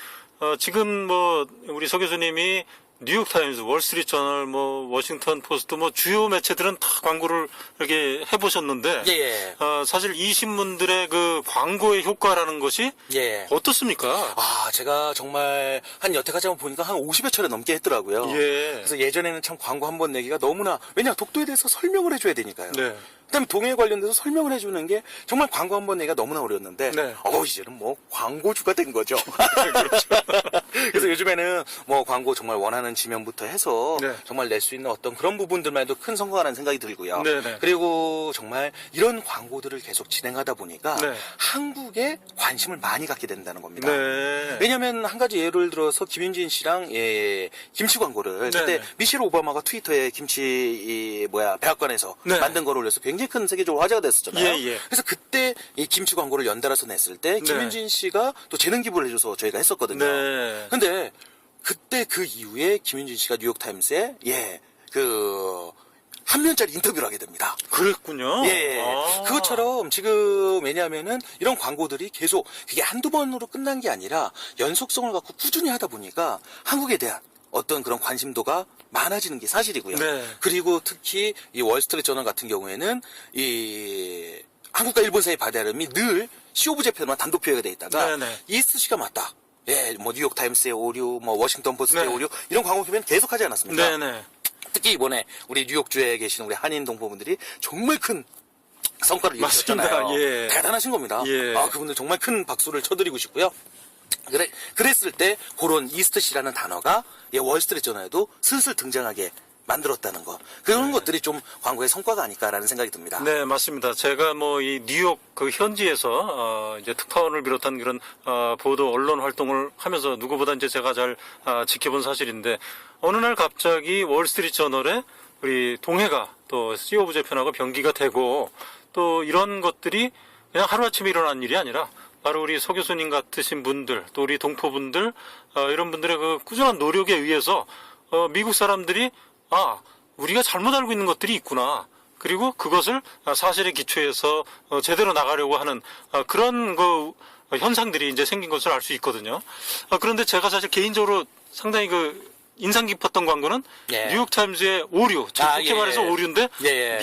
지금 뭐, 우리 서 교수님이 뉴욕타임즈, 월스트리트저널, 뭐, 워싱턴 포스트, 뭐, 주요 매체들은 다 광고를 이렇게 해보셨는데, 예. 사실 이 신문들의 그 광고의 효과라는 것이 예. 어떻습니까? 제가 정말 한 여태까지 한번 보니까 한 50여 차례 넘게 했더라고요. 예. 그래서 예전에는 참 광고 한 번 내기가 너무나, 왜냐 독도에 대해서 설명을 해줘야 되니까요. 네. 그다음에 동해에 관련돼서 설명을 해주는 게 정말 광고 한 번 내기가 너무나 어려웠는데, 네. 이제는 뭐 광고주가 된 거죠. 그래서 요즘에는 뭐 광고 정말 원하는 지면부터 해서 네. 정말 낼 수 있는 어떤 그런 부분들만 해도 큰 성과라는 생각이 들고요. 네, 네. 그리고 정말 이런 광고들을 계속 진행하다 보니까 네. 한국에 관심을 많이 갖게 된다는 겁니다. 네. 왜냐면 한 가지 예를 들어서 김윤진 씨랑 김치 광고를 네, 그때 네. 미셸 오바마가 트위터에 김치 백악관에서 네. 만든 거를 올려서 굉장히 큰 세계적으로 화제가 됐었잖아요. 예, 예. 그래서 그때 이 김치 광고를 연달아서 냈을 때 김윤진 씨가 또 재능 기부를 해줘서 저희가 했었거든요. 네. 근데 그때 그 이후에 김윤진 씨가 뉴욕타임스에 한 면짜리 인터뷰를 하게 됩니다. 그랬군요. 예. 아. 그것처럼 지금 왜냐하면은 이런 광고들이 계속 그게 한두 번으로 끝난 게 아니라 연속성을 갖고 꾸준히 하다 보니까 한국에 대한 어떤 그런 관심도가 많아지는 게 사실이고요. 네. 그리고 특히 이 월스트리트 저널 같은 경우에는 이 한국과 일본 사이 바다름이 늘 시오브 재팬만 단독 표현이 돼 있다가 네네. 이스트 씨가 맞다. 예, 뭐 뉴욕 타임스의 오류, 뭐 워싱턴 포스트의 네. 오류 이런 광고 표현 계속하지 않았습니까? 네네. 특히 이번에 우리 뉴욕주에 계신 우리 한인 동포분들이 정말 큰 성과를 이루셨잖아요. 맞습니다. 예. 대단하신 겁니다. 예. 그분들 정말 큰 박수를 쳐드리고 싶고요. 그랬을 때 그런 이스트시라는 단어가 월스트리트 저널에도 슬슬 등장하게 만들었다는 거. 그런 것들이 좀 광고의 성과가 아닐까라는 생각이 듭니다. 네, 맞습니다. 제가 뭐 이 뉴욕 그 현지에서 이제 특파원을 비롯한 그런 보도 언론 활동을 하면서 누구보다 이제 제가 잘 지켜본 사실인데 어느 날 갑자기 월스트리트 저널에 우리 동해가 또 시 오브 재팬하고 병기가 되고 또 이런 것들이 그냥 하루아침에 일어난 일이 아니라 바로 우리 서 교수님 같으신 분들, 또 우리 동포분들, 이런 분들의 그 꾸준한 노력에 의해서 미국 사람들이 우리가 잘못 알고 있는 것들이 있구나. 그리고 그것을 사실에 기초해서 제대로 나가려고 하는 그런 그 현상들이 이제 생긴 것을 알 수 있거든요. 그런데 제가 사실 개인적으로 상당히 그 인상 깊었던 광고는 예. 뉴욕타임즈의 오류, 좋게 말해서 오류인데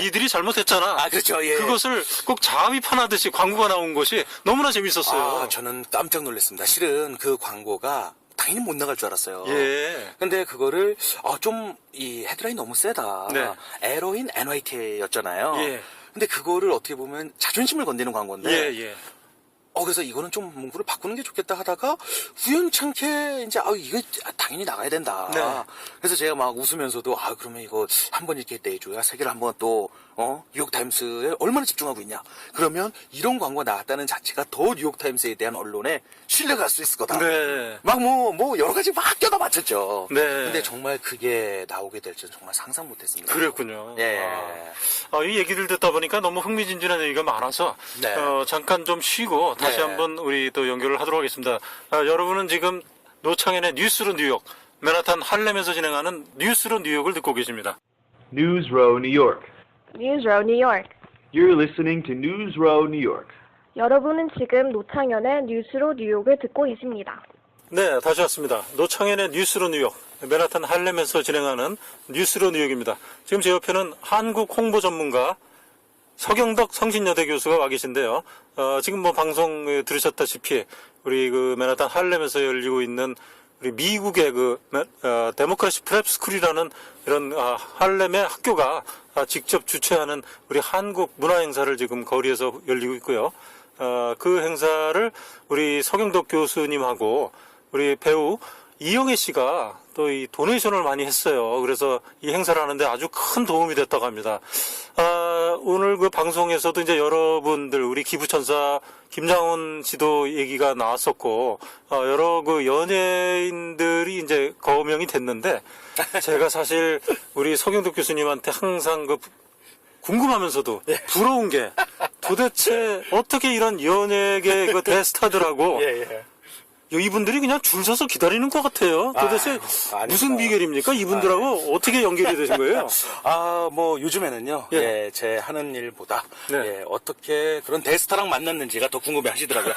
니들이 잘못했잖아. 그렇죠. 예. 그것을 꼭 자비판하듯이 광고가 나온 것이 너무나 재밌었어요. 저는 깜짝 놀랐습니다. 실은 그 광고가 당연히 못 나갈 줄 알았어요. 예. 근데 그거를 이 헤드라인 너무 세다. 네. 에로인 NYT였잖아요. 예. 근데 그거를 어떻게 보면 자존심을 건드는 광고인데 예. 그래서 이거는 좀 문구를 바꾸는 게 좋겠다 하다가 우연찮게 이제 이거 당연히 나가야 된다. 네. 그래서 제가 막 웃으면서도 그러면 이거 한 번 이렇게 내줘야 세계를 한번 또 뉴욕타임스에 얼마나 집중하고 있냐. 그러면 이런 광고가 나왔다는 자체가 더 뉴욕타임스에 대한 언론에 신뢰가 갈 수 있을 거다. 네. 막 여러 가지 막 껴다 맞췄죠. 네. 근데 정말 그게 나오게 될 줄은 정말 상상 못했습니다. 그랬군요. 예. 이 얘기들 듣다 보니까 너무 흥미진진한 얘기가 많아서 네. 잠깐 좀 쉬고 다시 네. 한번 우리 또 연결을 하도록 하겠습니다. 여러분은 지금 노창현의 뉴스로 뉴욕, 맨하탄 할렘에서 진행하는 뉴스로 뉴욕을 듣고 계십니다. News Row, New York. 뉴스로 뉴욕. You're listening to News Row, New York. 여러분은 지금 노창현의 뉴스로 뉴욕을 듣고 계십니다. 네, 다시 왔습니다. 노창현의 뉴스로 뉴욕, 맨하탄 할렘에서 진행하는 뉴스로 뉴욕입니다. 지금 제 옆에는 한국 홍보 전문가 서경덕 성신여대 교수가 와 계신데요. 지금 방송 들으셨다시피 우리 그 맨하탄 할렘에서 열리고 있는 우리 미국의 데모크라시 프랩 스쿨이라는 이런 할렘의 학교가 직접 주최하는 우리 한국 문화 행사를 지금 거리에서 열리고 있고요. 그 행사를 우리 서경덕 교수님하고 우리 배우 이영애 씨가 또 이 도네이션을 많이 했어요. 그래서 이 행사를 하는데 아주 큰 도움이 됐다고 합니다. 오늘 그 방송에서도 이제 여러분들 우리 기부천사 김장훈 씨도 얘기가 나왔었고 여러 그 연예인들이 이제 거명이 됐는데 제가 사실 우리 서경덕 교수님한테 항상 궁금하면서도 부러운 게 도대체 어떻게 이런 연예계 그 대스타들하고 이분들이 그냥 줄 서서 기다리는 것 같아요. 도대체 무슨 비결입니까? 이분들하고 어떻게 연결이 되신 거예요? 요즘에는요, 제 하는 일보다, 네. 어떻게 그런 대스타랑 만났는지가 더 궁금해 하시더라고요.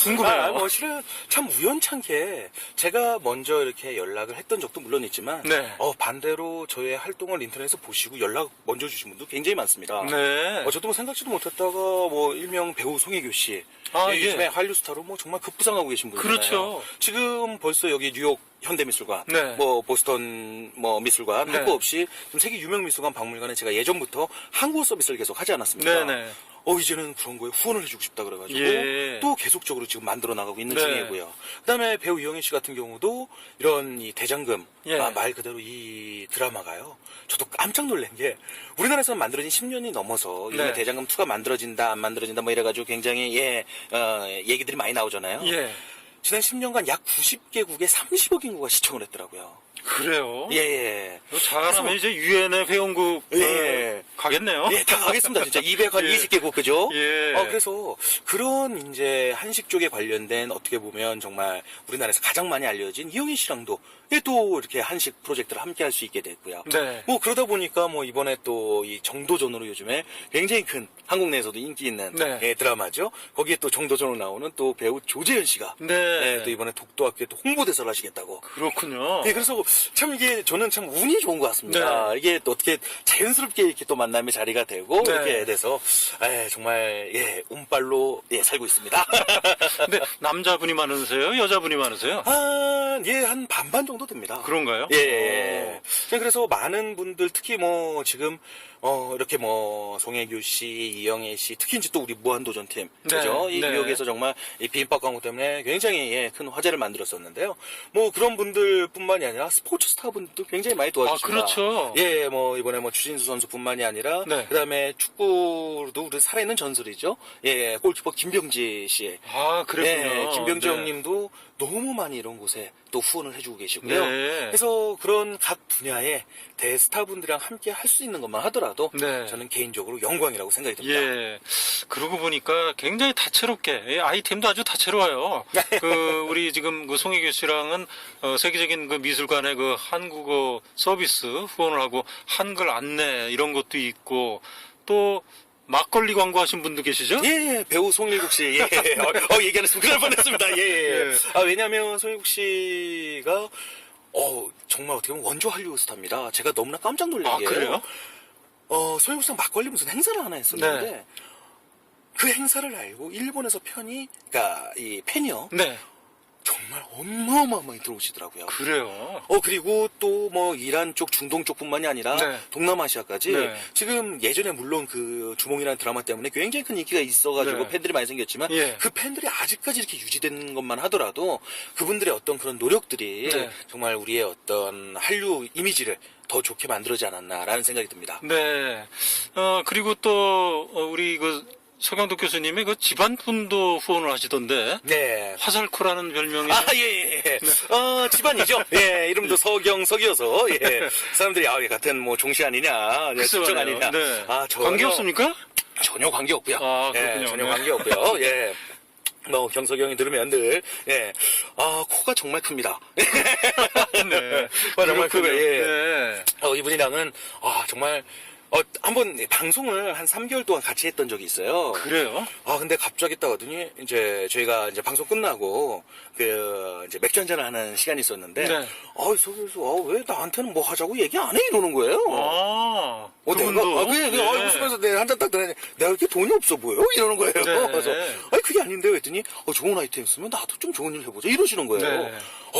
궁금해요. 실은 참 우연찮게 제가 먼저 이렇게 연락을 했던 적도 물론 있지만, 네. 반대로 저의 활동을 인터넷에서 보시고 연락 먼저 주신 분도 굉장히 많습니다. 네. 저도 생각지도 못했다가, 일명 배우 송혜교 씨. 예. 요즘에 한류 스타로 정말 급부상하고 계신 분이잖아요. 그렇죠. 지금 벌써 여기 뉴욕 현대미술관, 네. 보스턴 미술관 네. 할 거 없이 좀 세계 유명 미술관 박물관에 제가 예전부터 한국어 서비스를 계속 하지 않았습니까? 네네. 이제는 그런 거에 후원을 해주고 싶다 그래가지고 예. 또 계속적으로 지금 만들어 나가고 있는 네. 중이고요. 그다음에 배우 이영애 씨 같은 경우도 이런 이 대장금 예. 말 그대로 이 드라마가요. 저도 깜짝 놀란 게 우리나라에서 만들어진 10년이 넘어서 이번에 네. 대장금 2가 만들어진다 안 만들어진다 이래가지고 굉장히 얘기들이 많이 나오잖아요. 예. 지난 10년간 약 90개국에 30억 인구가 시청을 했더라고요. 그래요? 예. 잘하면 이제 유엔의 회원국 가겠네요. 다 가겠습니다. 진짜 220개국 그죠? 예. 그래서 그런 이제 한식 쪽에 관련된 어떻게 보면 정말 우리나라에서 가장 많이 알려진 이영희 씨랑도 또 이렇게 한식 프로젝트를 함께 할 수 있게 됐고요. 네. 그러다 보니까 이번에 또 이 정도전으로 요즘에 굉장히 큰 한국 내에서도 인기 있는 네. 드라마죠. 거기에 또 정도전으로 나오는 또 배우 조재현 씨가 네. 또 이번에 독도학교에 또 홍보대사를 하시겠다고. 그렇군요. 그래서 참 이게 저는 참 운이 좋은 것 같습니다. 네. 이게 또 어떻게 자연스럽게 이렇게 또 만남의 자리가 되고 네. 이렇게 돼서 정말 운빨로 살고 있습니다. 근데 남자분이 많으세요? 여자분이 많으세요? 한 반반 정도 됩니다. 그런가요? 예. 그래서 많은 분들 특히 지금 이렇게 송혜교 씨, 이영애 씨, 특히 이제 또 우리 무한도전 팀, 네, 그죠? 이 네. 뉴욕에서 정말 이 비빔밥 광고 때문에 굉장히 큰 화제를 만들었었는데요. 그런 분들뿐만이 아니라 스포츠 스타분들도 굉장히 많이 도와주십니다. 그렇죠. 예, 뭐 이번에 뭐 추신수 선수뿐만이 아니라 네. 그다음에 축구도 우리 살아있는 전설이죠. 예, 골키퍼 김병지 씨. 그랬군요. 예, 김병지 네. 형님도 너무 많이 이런 곳에 또 후원을 해주고 계시고요. 네. 그래서 그런 각 분야의 대스타분들이랑 함께 할 수 있는 것만 하더라도 네. 저는 개인적으로 영광이라고 생각이 듭니다. 예. 그러고 보니까 굉장히 다채롭게, 아이템도 아주 다채로워요. 우리 지금 그 송혜교 씨랑은, 세계적인 그 미술관의 그 한국어 서비스 후원을 하고, 한글 안내 이런 것도 있고, 또, 막걸리 광고하신 분도 계시죠? 예, 배우 송일국 씨. 예. 얘기하는 순간 큰일 날 뻔했습니다. 예. 예. 왜냐면 송일국 씨가 정말 어떻게 보면 원조 할리우드 스타입니다. 제가 너무나 깜짝 놀란 게 그래요? 송일국 씨가 막걸리 무슨 행사를 하나 했었는데 네. 그 행사를 알고 일본에서 그러니까 이 팬이요. 네. 정말 어마어마하게 들어오시더라고요. 그래요. 그리고 또 뭐 이란 쪽, 중동 쪽뿐만이 아니라 네. 동남아시아까지 네. 지금 예전에 물론 그 주몽이라는 드라마 때문에 굉장히 큰 인기가 있어가지고 네. 팬들이 많이 생겼지만 예. 그 팬들이 아직까지 이렇게 유지된 것만 하더라도 그분들의 어떤 그런 노력들이 네. 정말 우리의 어떤 한류 이미지를 더 좋게 만들어지 않았나라는 생각이 듭니다. 네. 그리고 또, 우리 서경덕 교수님의 그 집안분도 후원을 하시던데, 네. 화살코라는 별명이. 예. 집안이죠. 예, 이름도 서경석이어서, 예. 사람들이, 같은 뭐 종씨 아니냐, 특종 아니냐. 네. 전혀. 관계 없습니까? 전혀 관계 없고요. 그렇군요. 예, 전혀 네. 관계 없고요. 예. 경석이 형이 들으면 늘, 예. 코가 정말 큽니다. 네. 정말 크고요. 그렇군요. 예. 네. 이분이랑은, 정말, 한번 방송을 한 3개월 동안 같이 했던 적이 있어요. 그래요? 근데 갑자기 딱 하더니, 이제 저희가 이제 방송 끝나고, 이제 맥주 한잔을 하는 시간이 있었는데, 네. 속에서, 왜 나한테는 뭐 하자고 얘기 안 해? 이러는 거예요. 그분도. 내가, 웃으면서 내가 한 잔 딱 들었는데, 내가 이렇게 돈이 없어 보여? 이러는 거예요. 네. 그래서, 그게 아닌데, 했더니, 좋은 아이템 있으면 나도 좀 좋은 일 해보자. 이러시는 거예요. 네.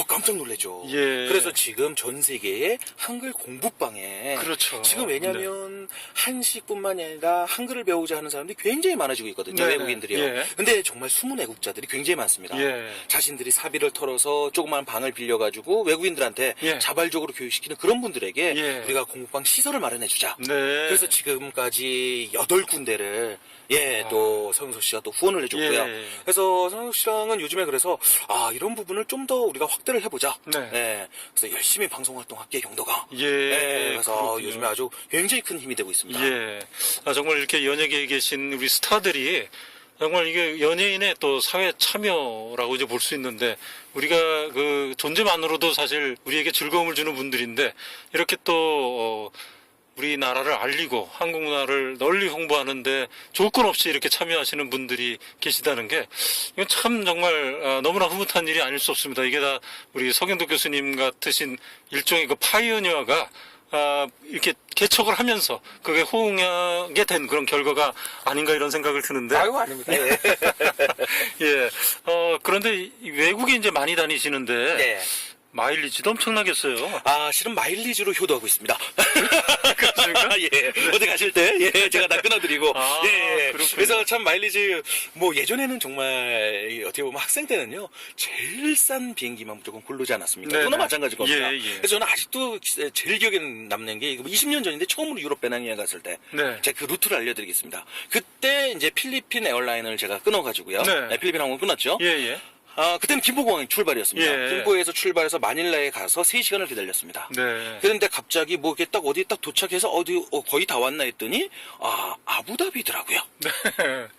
깜짝 놀라죠. 예. 그래서 지금 전 세계의 한글 공부방에. 그렇죠. 지금 왜냐면, 한식뿐만이 아니라 한글을 배우자 하는 사람들이 굉장히 많아지고 있거든요. 네. 외국인들이요. 예. 근데 정말 숨은 애국자들이 굉장히 많습니다. 예. 자신들이 사비를 털어서 조그만 방을 빌려가지고 외국인들한테 예. 자발적으로 교육시키는 그런 분들에게 예. 우리가 공부방 시설을 마련해주자. 네. 그래서 지금까지 8군데를 또 서영석 씨가 또 후원을 해줬고요. 예. 그래서 서영석 씨랑은 요즘에 그래서 이런 부분을 좀 더 우리가 확대를 해보자. 네. 그래서 열심히 방송 활동할게 경도가. 예. 그래서 그렇군요. 요즘에 아주 굉장히 큰 힘이 되고 있습니다. 예. 정말 이렇게 연예계에 계신 우리 스타들이 정말 이게 연예인의 또 사회 참여라고 이제 볼 수 있는데 우리가 그 존재만으로도 사실 우리에게 즐거움을 주는 분들인데 이렇게 또 우리나라를 알리고 한국 문화를 널리 홍보하는데 조건 없이 이렇게 참여하시는 분들이 계시다는 게 이건 참 정말 너무나 흐뭇한 일이 아닐 수 없습니다. 이게 다 우리 서경덕 교수님 같으신 일종의 그 파이오니어가 이렇게 개척을 하면서 그게 호응하게 된 그런 결과가 아닌가 이런 생각을 드는데. 아닙니다. 예. 예. 그런데 외국에 이제 많이 다니시는데. 네. 마일리지도 엄청나겠어요. 실은 마일리지로 효도하고 있습니다. 그렇습니까? 예. 어디 가실 때, 제가 다 끊어드리고. 그렇군요. 그래서 참 마일리지, 예전에는 정말, 어떻게 보면 학생 때는요, 제일 싼 비행기만 무조건 고르지 않았습니까? 네네. 그거나 마찬가지일 겁니다. 예, 예. 그래서 저는 아직도 제일 기억에 남는 게, 20년 전인데 처음으로 유럽 배낭여행 갔을 때, 네. 제가 그 루트를 알려드리겠습니다. 그때 이제 필리핀 에어라인을 제가 끊어가지고요. 네. 필리핀 항공 끊었죠. 예, 예. 그때는 김포공항 출발이었습니다. 예. 김포에서 출발해서 마닐라에 가서 3시간을 기다렸습니다. 네. 그런데 갑자기 이렇게 딱 어디 딱 도착해서 거의 다 왔나 했더니, 아부다비더라고요. 네.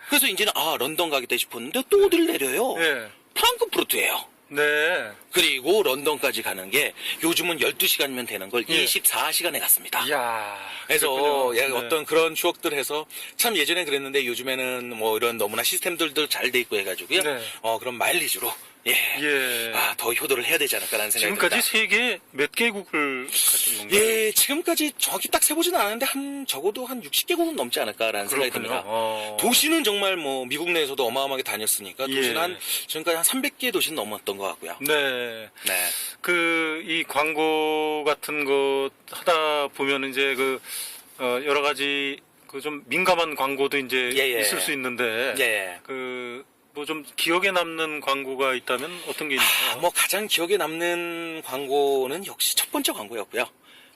그래서 이제는, 런던 가겠다 싶었는데 또 어딜 내려요? 예. 프랑크푸르트예요. 네. 그리고 런던까지 가는 게 요즘은 12시간이면 되는 걸 예. 24시간에 갔습니다. 이야. 그래서 그렇군요. 네. 어떤 그런 추억들 해서 참 예전에 그랬는데 요즘에는 이런 너무나 시스템들도 잘 돼 있고 해가지고요. 네. 그런 마일리지로 예. 더 효도를 해야 되지 않을까라는 생각이 지금까지 듭니다. 세계 몇 개국을 가신 건가요? 예, 지금까지 정확히 딱 세보지는 않았는데 적어도 한 60개국은 넘지 않을까라는 생각이 그렇군요. 듭니다. 도시는 정말 미국 내에서도 어마어마하게 다녔으니까 도시는 예. 지금까지 한 300개 도시는 넘었던 것 같고요. 네. 네. 이 광고 같은 거 하다 보면 이제 여러 가지 좀 민감한 광고도 이제 예, 예. 있을 수 있는데. 예. 뭐 좀 기억에 남는 광고가 있다면 어떤 게 있나요? 뭐 가장 기억에 남는 광고는 역시 첫 번째 광고였고요.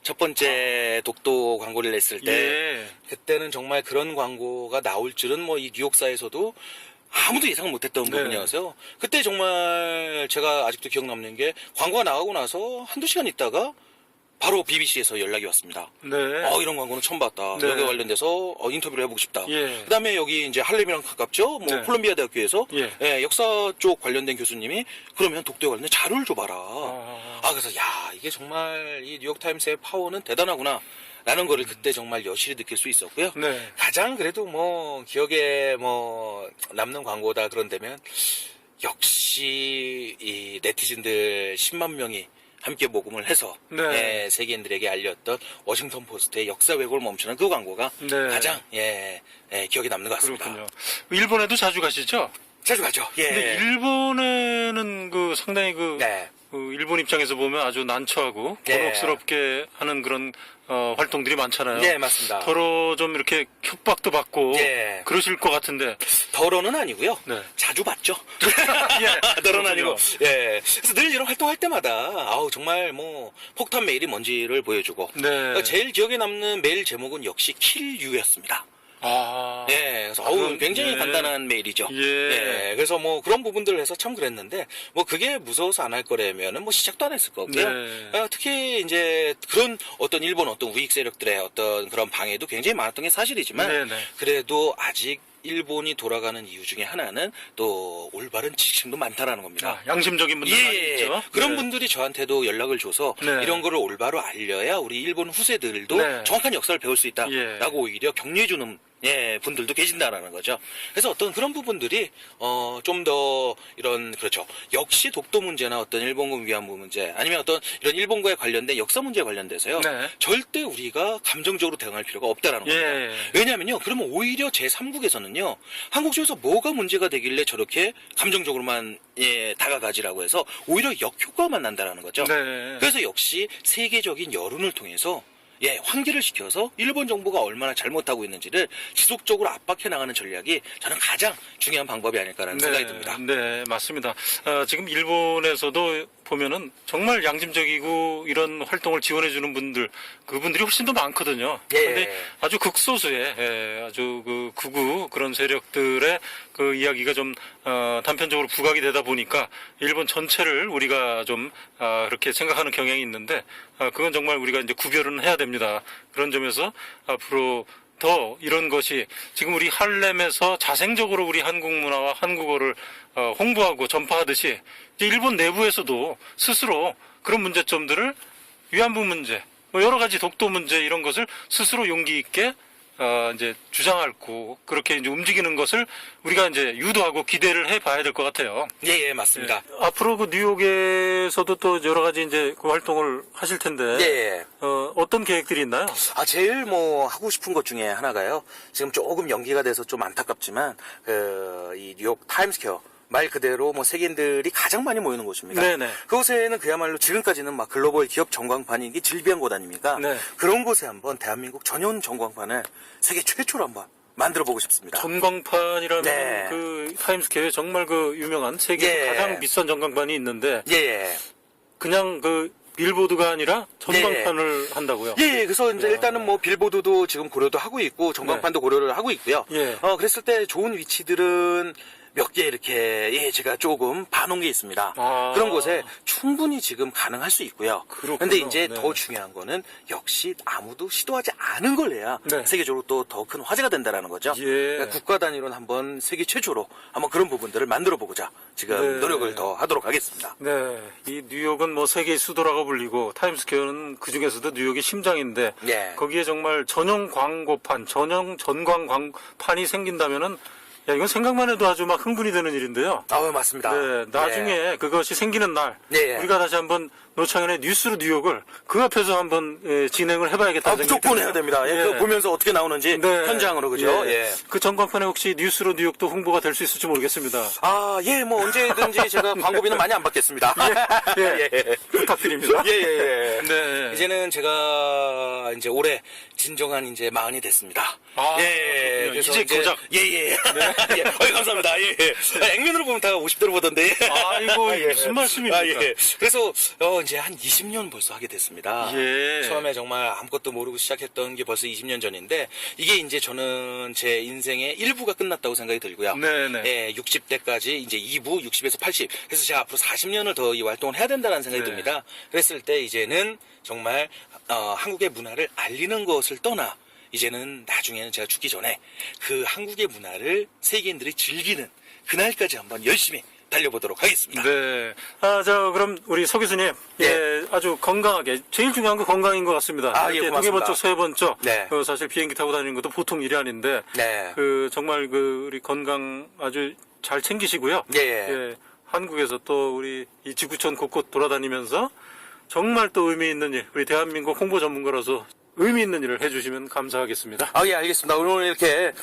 첫 번째 독도 광고를 냈을 때 예. 그때는 정말 그런 광고가 나올 줄은 뭐 이 뉴욕사에서도 아무도 예상 못했던 네. 부분이어서요. 그때 정말 제가 아직도 기억 남는 게 광고가 나가고 나서 한두 시간 있다가 바로 BBC에서 연락이 왔습니다. 네. 이런 광고는 처음 봤다. 네. 여기에 관련돼서 인터뷰를 해보고 싶다. 예. 그다음에 여기 이제 할렘이랑 가깝죠. 뭐 네. 콜롬비아 대학교에서 예. 역사 쪽 관련된 교수님이 그러면 독도에 관련된 자료를 줘봐라. 아. 그래서 야 이게 정말 이 뉴욕 타임스의 파워는 대단하구나. 라는 거를 그때 정말 여실히 느낄 수 있었고요. 네. 가장 그래도 뭐 기억에 뭐 남는 광고다 그런다면 역시 이 네티즌들 10만 명이 함께 모금을 해서 네. 세계인들에게 알렸던 워싱턴 포스트의 역사 왜곡을 멈추는 그 광고가 네. 가장 기억에 남는 것 같습니다. 그렇군요. 일본에도 자주 가시죠? 자주 가죠. 근데 일본에는 그 상당히 네. 그 일본 입장에서 보면 아주 난처하고 네. 곤혹스럽게 하는 그런 활동들이 많잖아요. 네, 맞습니다. 서로 좀 이렇게 협박도 받고 네. 그러실 것 같은데. 더러는 아니고요. 네. 자주 봤죠. 예, 더러는 아니고. 그렇군요. 예. 그래서 늘 이런 활동할 때마다 정말 뭐 폭탄 메일이 뭔지를 보여주고. 네. 제일 기억에 남는 메일 제목은 역시 킬유였습니다. 아. 그래서 굉장히 예. 간단한 메일이죠. 예. 그래서 뭐 그런 부분들을 해서 참 그랬는데 뭐 그게 무서워서 안 할 거라면은 뭐 시작도 안 했을 거고요. 네. 특히 이제 그런 어떤 일본 어떤 우익 세력들의 어떤 그런 방해도 굉장히 많았던 게 사실이지만 네, 네. 그래도 아직 일본이 돌아가는 이유 중에 하나는 또 올바른 지침도 많다라는 겁니다. 양심적인 분들 많이 예, 있죠. 그런 네. 분들이 저한테도 연락을 줘서 네. 이런 거를 올바로 알려야 우리 일본 후세들도 네. 정확한 역사를 배울 수 있다라고 예. 오히려 격려해주는 분들도 계신다라는 거죠. 그래서 어떤 그런 부분들이 좀 더 이런 그렇죠. 역시 독도 문제나 어떤 일본군 위안부 문제 아니면 어떤 이런 일본과에 관련된 역사 문제에 관련돼서요. 네. 절대 우리가 감정적으로 대응할 필요가 없다라는 예. 겁니다. 왜냐하면요. 그러면 오히려 제3국에서는요. 한국 쪽에서 뭐가 문제가 되길래 저렇게 감정적으로만 다가가지라고 해서 오히려 역효과만 난다라는 거죠. 네. 그래서 역시 세계적인 여론을 통해서 환기를 시켜서 일본 정부가 얼마나 잘못하고 있는지를 지속적으로 압박해 나가는 전략이 저는 가장 중요한 방법이 아닐까라는 생각이 듭니다. 네, 맞습니다. 지금 일본에서도 보면은 정말 양심적이고 이런 활동을 지원해주는 분들, 그분들이 훨씬 더 많거든요. 예. 근데 아주 극소수의, 아주 그 극우 그런 세력들의 그 이야기가 좀, 단편적으로 부각이 되다 보니까 일본 전체를 우리가 좀, 그렇게 생각하는 경향이 있는데, 그건 정말 우리가 이제 구별은 해야 됩니다. 그런 점에서 앞으로 더 이런 것이 지금 우리 할렘에서 자생적으로 우리 한국 문화와 한국어를 홍보하고 전파하듯이 이제 일본 내부에서도 스스로 그런 문제점들을 위안부 문제, 뭐 여러 가지 독도 문제 이런 것을 스스로 용기 있게 이제 주장하고 그렇게 이제 움직이는 것을 우리가 이제 유도하고 기대를 해봐야 될 것 같아요. 예, 맞습니다. 앞으로 그 뉴욕에서도 또 여러 가지 이제 그 활동을 하실 텐데 예. 어떤 계획들이 있나요? 제일 뭐 하고 싶은 것 중에 하나가요. 지금 조금 연기가 돼서 좀 안타깝지만 이 뉴욕 타임스퀘어 말 그대로 뭐 세계인들이 가장 많이 모이는 곳입니다. 네네. 그곳에는 그야말로 지금까지는 막 글로벌 기업 전광판이 즐비한 곳 아닙니까? 네. 그런 곳에 한번 대한민국 전용 전광판을 세계 최초로 한번 만들어 보고 싶습니다. 전광판이라면 네. 그 타임스퀘어에 정말 그 유명한 세계 예. 가장 비싼 전광판이 있는데 예. 그냥 그 빌보드가 아니라 전광판을 한다고요? 예, 그래서 이제 일단은 뭐 빌보드도 지금 고려도 하고 있고 전광판도 고려를 하고 있고요. 예. 그랬을 때 좋은 위치들은 몇 개 이렇게 제가 조금 봐놓은 게 있습니다. 그런 곳에 충분히 지금 가능할 수 있고요. 그렇군요. 그런데 이제 네. 더 중요한 거는 역시 아무도 시도하지 않은 걸 해야 네. 세계적으로 또 더 큰 화제가 된다라는 거죠. 예. 그러니까 국가 단위로는 한번 세계 최초로 한번 그런 부분들을 만들어 보고자 지금 네. 노력을 더 하도록 하겠습니다. 네, 이 뉴욕은 뭐 세계의 수도라고 불리고 타임스퀘어는 그 중에서도 뉴욕의 심장인데 예. 거기에 정말 전용 광고판, 전용 전광판이 생긴다면은 야 이건 생각만 해도 아주 막 흥분이 되는 일인데요. 맞습니다. 네, 나중에 그것이 생기는 날 예. 우리가 다시 한번 노창현의 뉴스로 뉴욕을 그 앞에서 한번 진행을 해봐야겠다는 생각이 무조건 드네요. 해야 됩니다. 예, 예. 그거 보면서 어떻게 나오는지 네. 현장으로 그죠? 예. 예. 그 전광판에 혹시 뉴스로 뉴욕도 홍보가 될 수 있을지 모르겠습니다. 아, 예, 뭐 언제든지 제가 광고비는 많이 안 받겠습니다. 예. 부탁드립니다. 예, 예, 예. 네. 이제는 제가 이제 올해 진정한 이제 마흔이 됐습니다. 아, 예, 그렇군요. 이제 고작. 예, 예. 예. 감사합니다. 예, 예. 액면으로 보면 다 50대로 보던데. 아이고, 예. 무슨 말씀입니까? 아, 예. 그래서 이제 한 20년 벌써 하게 됐습니다. 예. 처음에 정말 아무것도 모르고 시작했던 게 벌써 20년 전인데 이게 이제 저는 제 인생의 1부가 끝났다고 생각이 들고요. 네네. 예, 60대까지 이제 2부, 60에서 80. 그래서 제가 앞으로 40년을 더 이 활동을 해야 된다는 생각이 네. 듭니다. 그랬을 때 이제는 정말 한국의 문화를 알리는 것을 떠나 이제는 나중에는 제가 죽기 전에 그 한국의 문화를 세계인들이 즐기는 그날까지 한번 열심히 달려보도록 하겠습니다. 네. 그럼 우리 서 교수님. 예. 예, 아주 건강하게. 제일 중요한 건 건강인 것 같습니다. 아, 예, 이렇게 고맙습니다. 동해번쩍, 서해번쩍. 네. 사실 비행기 타고 다니는 것도 보통 일이 아닌데. 네. 정말 우리 건강 아주 잘 챙기시고요. 예. 한국에서 또 우리 이 지구촌 곳곳 돌아다니면서 정말 또 의미 있는 일, 우리 대한민국 홍보 전문가로서 의미 있는 일을 해주시면 감사하겠습니다. 아, 예, 알겠습니다. 오늘 이렇게,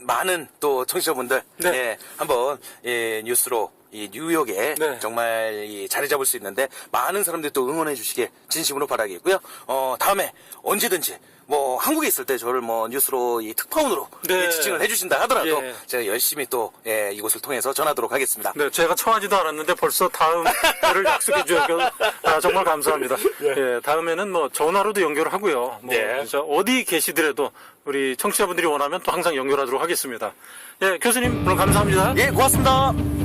많은 또 청취자분들, 네. 예, 한번, 예, 뉴스로, 이 뉴욕에 네. 정말 이 자리 잡을 수 있는데 많은 사람들이 또 응원해 주시길 진심으로 바라겠고요. 다음에 언제든지 뭐 한국에 있을 때 저를 뭐 뉴스로 이 특파원으로 네. 예, 지칭을 해주신다 하더라도 예. 제가 열심히 또 예, 이곳을 통해서 전하도록 하겠습니다. 네, 제가 청하지도 않았는데 벌써 다음 회를 약속해 주셔서 정말 감사합니다. 예, 다음에는 뭐 전화로도 연결을 하고요. 뭐 네. 진짜 어디 계시더라도 우리 청취자분들이 원하면 또 항상 연결하도록 하겠습니다. 예, 교수님 오늘 감사합니다. 예, 고맙습니다.